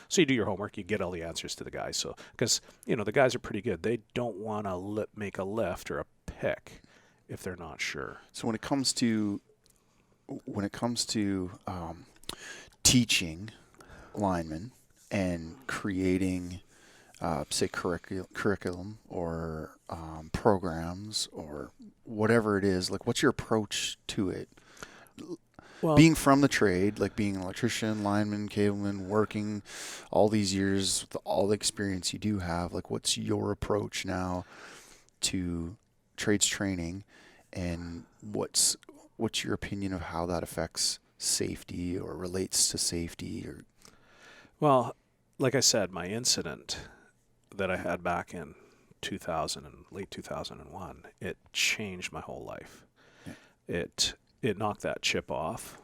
so you do your homework, you get all the answers to the guys. So because the guys are pretty good, they don't want to make a lift or a pick if they're not sure. So when it comes to teaching linemen and creating, say, curriculum or programs or whatever it is, like what's your approach to it? Well, being from the trade, like being an electrician, lineman, cableman, working all these years with all the experience you do have, like what's your approach now to trades training, and what's your opinion of how that affects safety or relates to safety? Or well, like I said, my incident that I had back in 2000 and late 2001, it changed my whole life. Yeah. It knocked that chip off.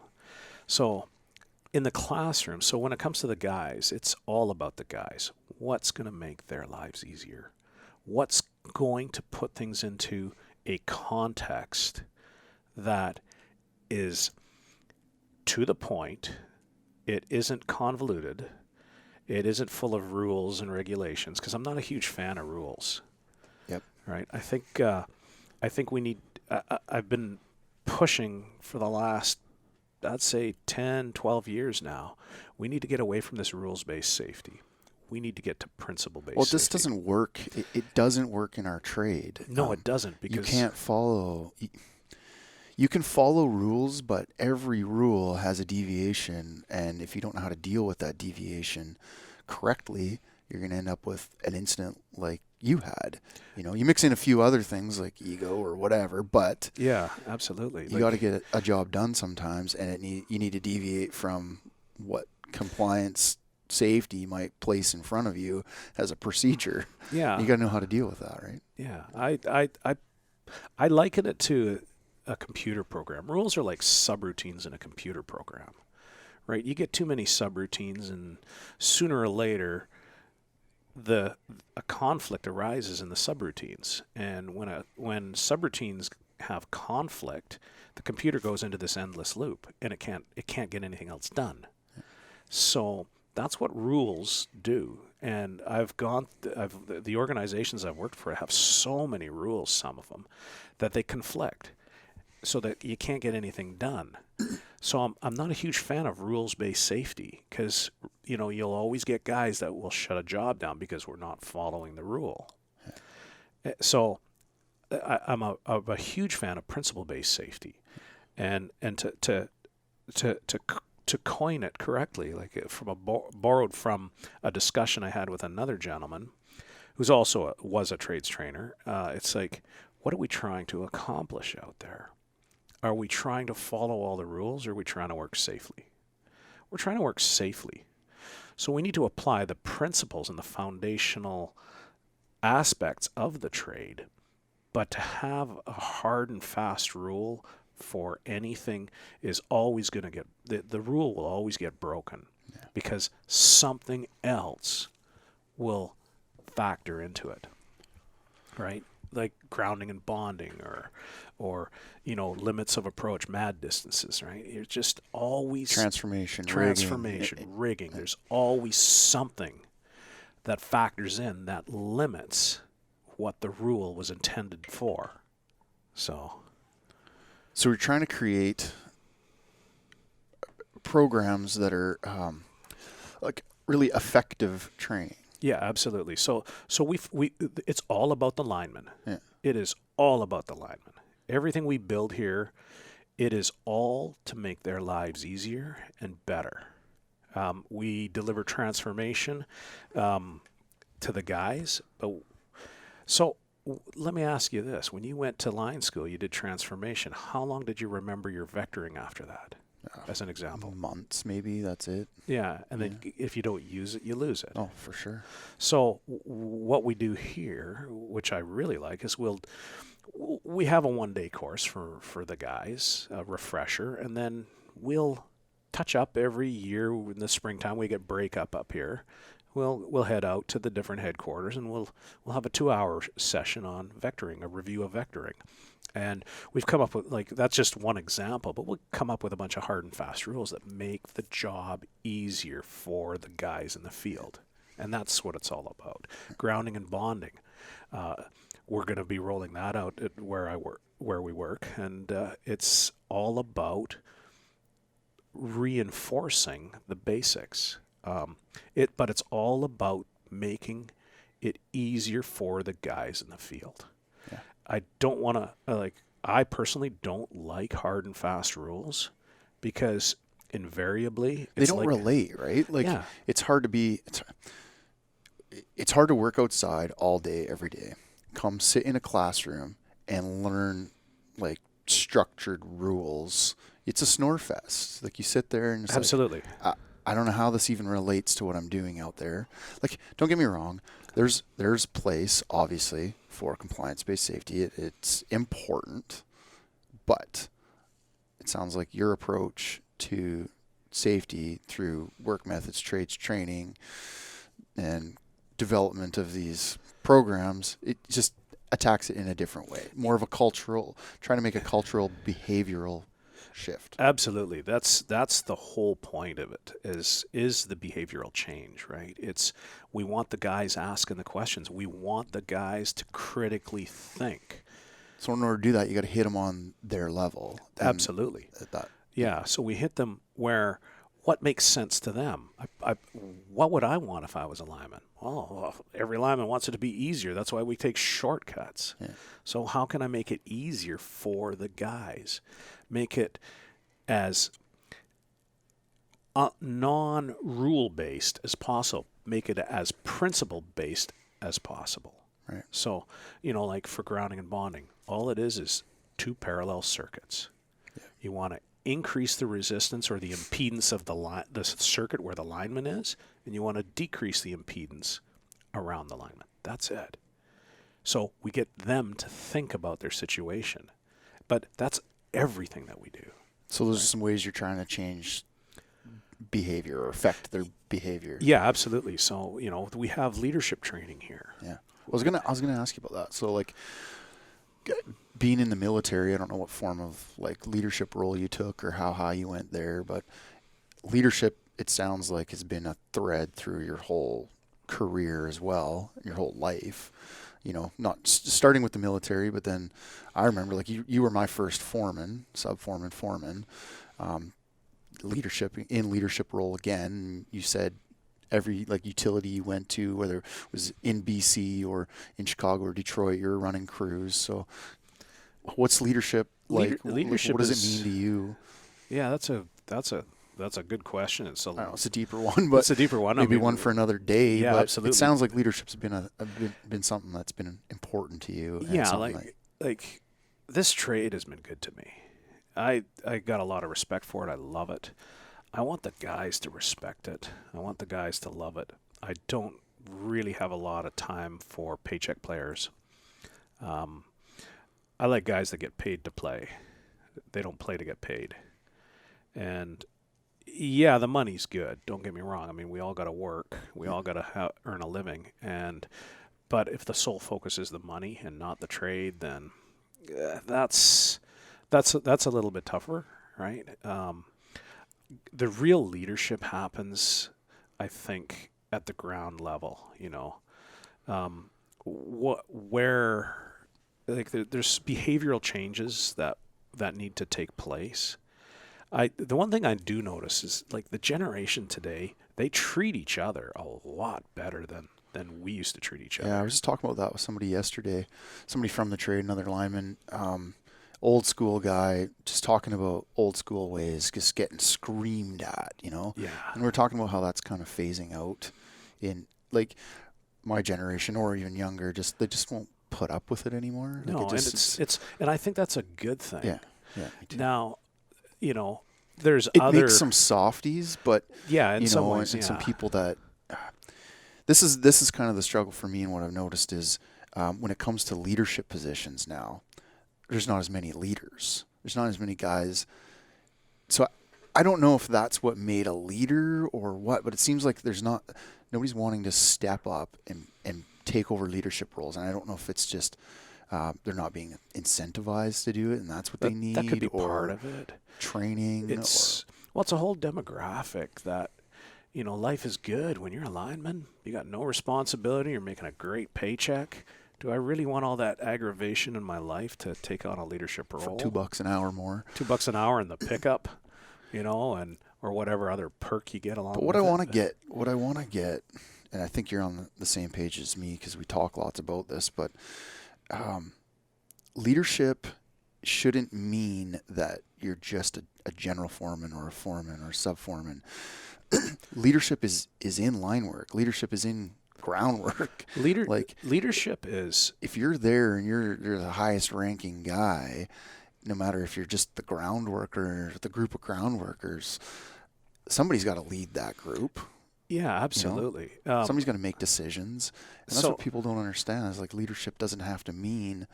So in the classroom, so when it comes to the guys, it's all about the guys. What's going to make their lives easier? What's going to put things into a context that is to the point, it isn't convoluted, it isn't full of rules and regulations, because I'm not a huge fan of rules. Yep. Right? I think we need, I've been pushing for the last, I'd say 10, 12 years now, we need to get away from this rules-based safety. We need to get to principle-based Well, safety. this doesn't work. It doesn't work in our trade. No, it doesn't, because you can't follow. You can follow rules, but every rule has a deviation, and if you don't know how to deal with that deviation correctly, you're going to end up with an incident like you had. You mix in a few other things like ego or whatever, but yeah, absolutely. you got to get a job done sometimes, and you need to deviate from what compliance safety might place in front of you as a procedure. Yeah, you got to know how to deal with that, right? Yeah, I liken it to a computer program. Rules are like subroutines in a computer program, right? You get too many subroutines, and sooner or later, a conflict arises in the subroutines. And when subroutines have conflict, the computer goes into this endless loop, and it can't get anything else done. So that's what rules do. And the organizations I've worked for have so many rules, some of them, that they conflict, so that you can't get anything done. So I'm not a huge fan of rules-based safety, because you'll always get guys that will shut a job down because we're not following the rule. So I'm a huge fan of principle-based safety, and to coin it correctly, like borrowed from a discussion I had with another gentleman who's also was a trades trainer. It's like, what are we trying to accomplish out there? Are we trying to follow all the rules, or are we trying to work safely? We're trying to work safely. So we need to apply the principles and the foundational aspects of the trade, but to have a hard and fast rule for anything is always going to get, the rule will always get broken, because something else will factor into it, right? Like grounding and bonding, or limits of approach, mad distances, right? You're just always transformation, rigging. There's always something that factors in that limits what the rule was intended for. So we're trying to create programs that are like really effective training. Yeah, absolutely. So it's all about the lineman. Yeah. It is all about the lineman. Everything we build here, it is all to make their lives easier and better. We deliver transformation to the guys. So let me ask you this. When you went to line school, you did transformation. How long did you remember your vectoring after that, as an example? Months, maybe. That's it. Yeah, and then if you don't use it, you lose it. Oh, for sure. So what we do here, which I really like, is we have a one-day course for the guys, a refresher, and then we'll touch up every year in the springtime. We get break up here. We'll head out to the different headquarters, and we'll have a 2-hour session on vectoring, a review of vectoring. And we've come up with, that's just one example, but we'll come up with a bunch of hard and fast rules that make the job easier for the guys in the field. And that's what it's all about. Grounding and bonding. We're going to be rolling that out at where we work, and it's all about reinforcing the basics. But it's all about making it easier for the guys in the field. Yeah. I don't want to, I personally don't like hard and fast rules, because invariably they don't relate, right? It's hard to it's hard to work outside all day, every day. Come sit in a classroom and learn structured rules. It's a snore fest. You sit there and it's absolutely. I don't know how this even relates to what I'm doing out there. Don't get me wrong. There's place, obviously, for compliance-based safety. It's important, but it sounds like your approach to safety through work methods, trades, training, and development of these programs, it just attacks it in a different way. More of a cultural, trying to make a cultural behavioral shift. Absolutely. That's the whole point of it is the behavioral change, right? We want the guys asking the questions. We want the guys to critically think. So in order to do that, you got to hit them on their level. Absolutely. Yeah. So we hit them where what makes sense to them. What would I want if I was a lineman? Well, every lineman wants it to be easier. That's why we take shortcuts. Yeah. So how can I make it easier for the guys? Make it as non-rule based as possible. Make it as principle based as possible. Right. So, like for grounding and bonding, all it is 2 parallel circuits. Yeah. You want to increase the resistance or the impedance of the circuit where the lineman is, and you want to decrease the impedance around the lineman. That's it. So we get them to think about their situation. But that's everything that we do. So those are some ways you're trying to change behavior or affect their behavior. Yeah, absolutely. So, we have leadership training here. Yeah. I was gonna ask you about that. So like being in the military, I don't know what form of like leadership role you took or how high you went there, but leadership, it sounds like, has been a thread through your whole career as well, your whole life. Not starting with the military, but then I remember like you were my first foreman, sub-foreman, foreman, leadership role again. You said every like utility you went to, whether it was in BC or in Chicago or Detroit, you're running crews. So what's leadership like? Leadership, what does it mean to you? Yeah, that's a good question. It's a deeper one, but it's a deeper one. Maybe one for another day. Yeah, but absolutely. It sounds like leadership's been something that's been important to you. Yeah, like this trade has been good to me. I got a lot of respect for it. I love it. I want the guys to respect it. I want the guys to love it. I don't really have a lot of time for paycheck players. I like guys that get paid to play. They don't play to get paid. And yeah, the money's good. Don't get me wrong. I mean, we all got to work. We all got to earn a living. But if the sole focus is the money and not the trade, then that's a little bit tougher, right? The real leadership happens, I think, at the ground level. There's behavioral changes that need to take place. The one thing I do notice is like the generation today, they treat each other a lot better than we used to treat each other. Yeah, I was just talking about that with somebody yesterday, somebody from the trade, another lineman, old school guy, just talking about old school ways, just getting screamed at, Yeah. And we're talking about how that's kind of phasing out in like my generation or even younger. They just won't put up with it anymore. No, like and I think that's a good thing. Yeah, me too. Now, there's it other makes some softies, but in some ways, and some people that this is kind of the struggle for me, and what I've noticed is when it comes to leadership positions now, there's not as many leaders. There's not as many guys. So I don't know if that's what made a leader or what, but it seems like nobody's wanting to step up and take over leadership roles, and I don't know if it's just they're not being incentivized to do it, and that's what they need. That could be part of it. Training. It's a whole demographic that, life is good when you're a lineman. You got no responsibility. You're making a great paycheck. Do I really want all that aggravation in my life to take on a leadership role? For $2 an hour more. $2 an hour in the pickup, or whatever other perk you get along. But what I want to get, and I think you're on the same page as me because we talk lots about this, but leadership shouldn't mean that you're just a general foreman or a foreman or a sub-foreman. Leadership is in line work. Leadership is in groundwork. Leadership is, if you're there and you're the highest ranking guy, no matter if you're just the ground worker or the group of ground workers, somebody's got to lead that group. Yeah, absolutely. Somebody's got to make decisions, and that's So what people don't understand. Is like leadership doesn't have to mean.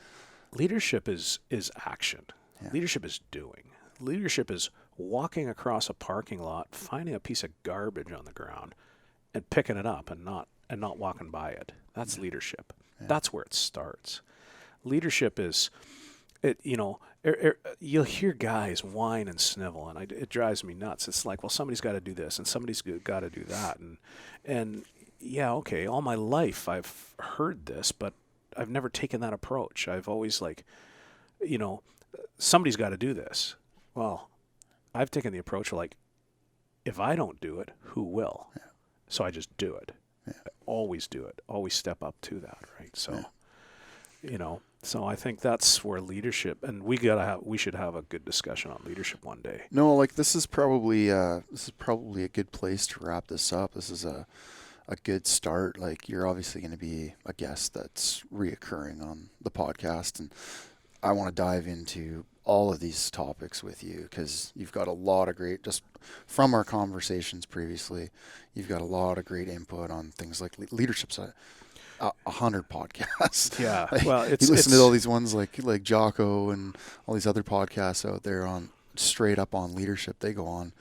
leadership is action. Yeah. Leadership is doing. Leadership is walking across a parking lot, finding a piece of garbage on the ground, and picking it up and not walking by it. That's leadership. Yeah. That's where it starts. Leadership is, you'll hear guys whine and snivel, and it drives me nuts. It's like, well, somebody's got to do this and somebody's got to do that, and yeah, okay. All my life I've heard this, but I've never taken that approach. I've always somebody's got to do this. Well, I've taken the approach of like, if I don't do it, who will? Yeah. So I just do it. Yeah. I always do it. Always step up to that, right? So, so I think that's where leadership, and we should have a good discussion on leadership one day. No, like this is probably a good place to wrap this up. This is a good start. Like you're obviously going to be a guest that's reoccurring on the podcast, and I want to dive into all of these topics with you because you've got a lot of great, just from our conversations previously, you've got a lot of great input on things like leadership. 100 podcasts. Yeah, Like, well, you listen to all these ones like Jocko and all these other podcasts out there on straight up on leadership. They go on.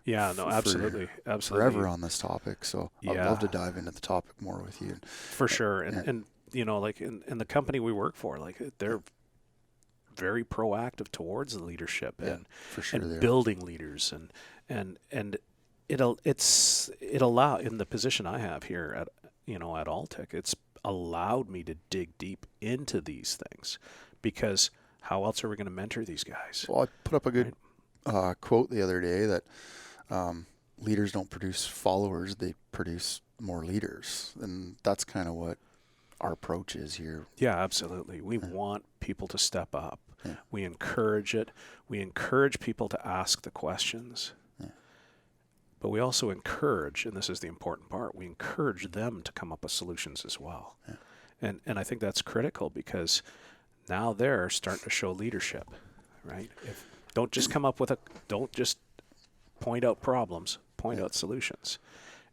Yeah, no, absolutely. Forever on this topic. So I'd Yeah. love to dive into the topic more with you. For sure. And like in the company we work for, like they're very proactive towards the leadership and for sure and building leaders and it'll allow, in the position I have here at Altec, it's allowed me to dig deep into these things, because how else are we going to mentor these guys? Well, I put up a good quote the other day that leaders don't produce followers, they produce more leaders. And that's kind of what our approach is here. Yeah, absolutely. We want people to step up. Yeah. We encourage it. We encourage people to ask the questions. Yeah. But we also encourage, and this is the important part, we encourage them to come up with solutions as well. Yeah. And I think that's critical, because now they're starting to show leadership, right? Don't just point out problems, point out solutions.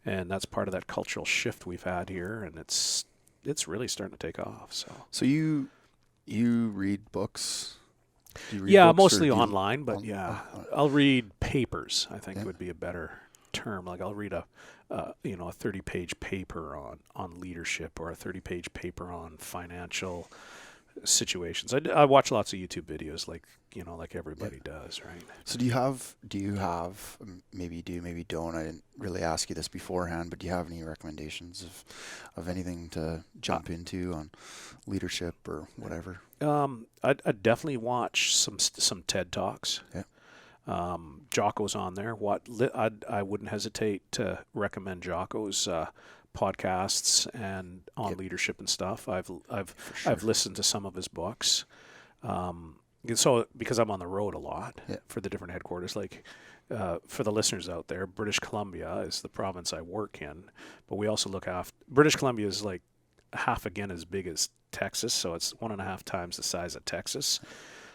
And that's part of that cultural shift we've had here, and it's really starting to take off. So you read books? Do you read yeah, books, mostly online, but I'll read papers. I think would be a better term. Like I'll read a 30-page paper on leadership, or a 30-page paper on financial situations. I watch lots of YouTube videos, like everybody does, right? So do you have maybe you do, maybe you don't, I didn't really ask you this beforehand, but do you have any recommendations of anything to jump into on leadership or whatever? I'd definitely watch some TED Talks. Yeah. Jocko's on there. I wouldn't hesitate to recommend Jocko's podcasts and on leadership and stuff. I've listened to some of his books. So because I'm on the road a lot for the different headquarters, like for the listeners out there, British Columbia is the province I work in, but we also look after British Columbia is like half again as big as Texas, so it's 1.5 times the size of Texas.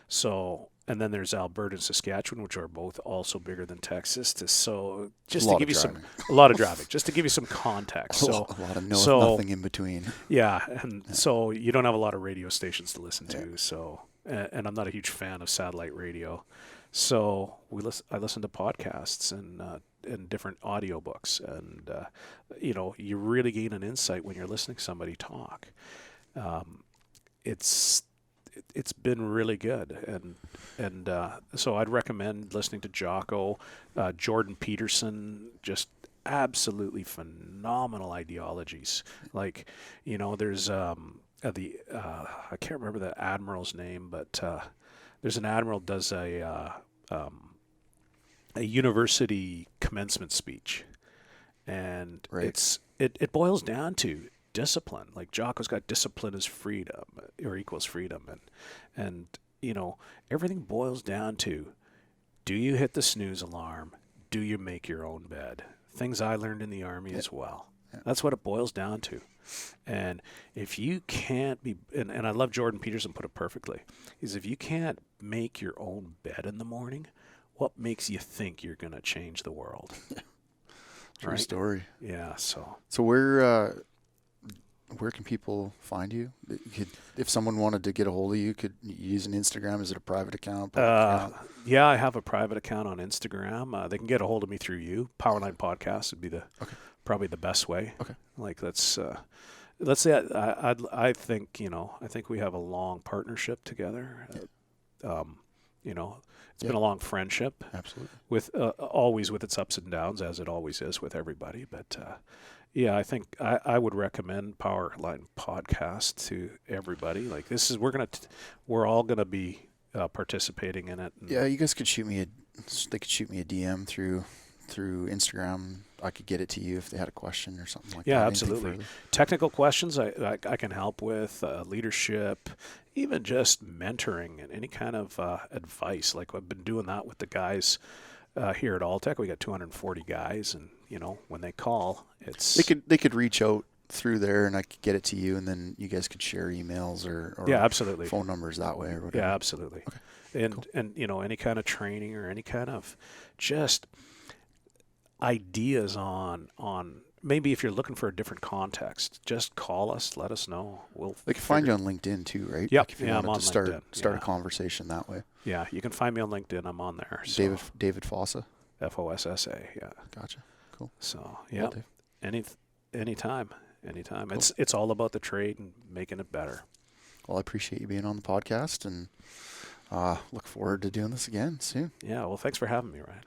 So, and then there's Alberta and Saskatchewan, which are both also bigger than Texas. A lot of driving, just to give you some context. So a lot of nothing in between. Yeah, so you don't have a lot of radio stations to listen to. So, and I'm not a huge fan of satellite radio. So I listen to podcasts and different audiobooks, and you really gain an insight when you're listening to somebody talk. It's been really good, and so I'd recommend listening to Jocko, Jordan Peterson, just absolutely phenomenal ideologies. Like, there's I can't remember the admiral's name, but there's an admiral does a university commencement speech, and it boils down to discipline. Like Jocko's got discipline is freedom, or equals freedom, and everything boils down to, do you hit the snooze alarm? Do you make your own bed? Things I learned in the Army as well. That's what it boils down to. And if you can't be, and I love Jordan Peterson put it perfectly, is if you can't make your own bed in the morning, what makes you think you're going to change the world? True right? story. Yeah. So So where can people find you? If someone wanted to get a hold of you, could you use an Instagram? Is it a private account? Public account? yeah, I have a private account on Instagram. They can get a hold of me through you. Powerline Podcast would be probably the best way. Okay. Like let's say I think I think we have a long partnership together. It's been a long friendship. Absolutely. With always with its ups and downs, as it always is with everybody. But yeah, I think I would recommend Powerline Podcast to everybody. Like this is we're all gonna be participating in it. Yeah, you guys could shoot me they could shoot me a DM through Instagram. I could get it to you if they had a question or something like that. Yeah, absolutely. Technical questions I can help with, leadership, even just mentoring and any kind of advice. Like I've been doing that with the guys here at Alltech. We got 240 guys, and when they call, it's they could reach out through there, and I could get it to you, and then you guys could share emails or yeah, absolutely, phone numbers that way or whatever. Yeah, absolutely. Okay. And cool. and any kind of training or any kind of just ideas on maybe if you're looking for a different context, just call us, let us know. They can find you on LinkedIn too, right? Yep. Like if you I'm wanted on to start LinkedIn. a conversation that way. Yeah, you can find me on LinkedIn. I'm on there. So. David Fossa. Fossa. Yeah. Gotcha. Cool. So yeah, anytime. Cool. It's all about the trade and making it better. Well, I appreciate you being on the podcast, and look forward to doing this again soon. Yeah. Well, thanks for having me, Ryan.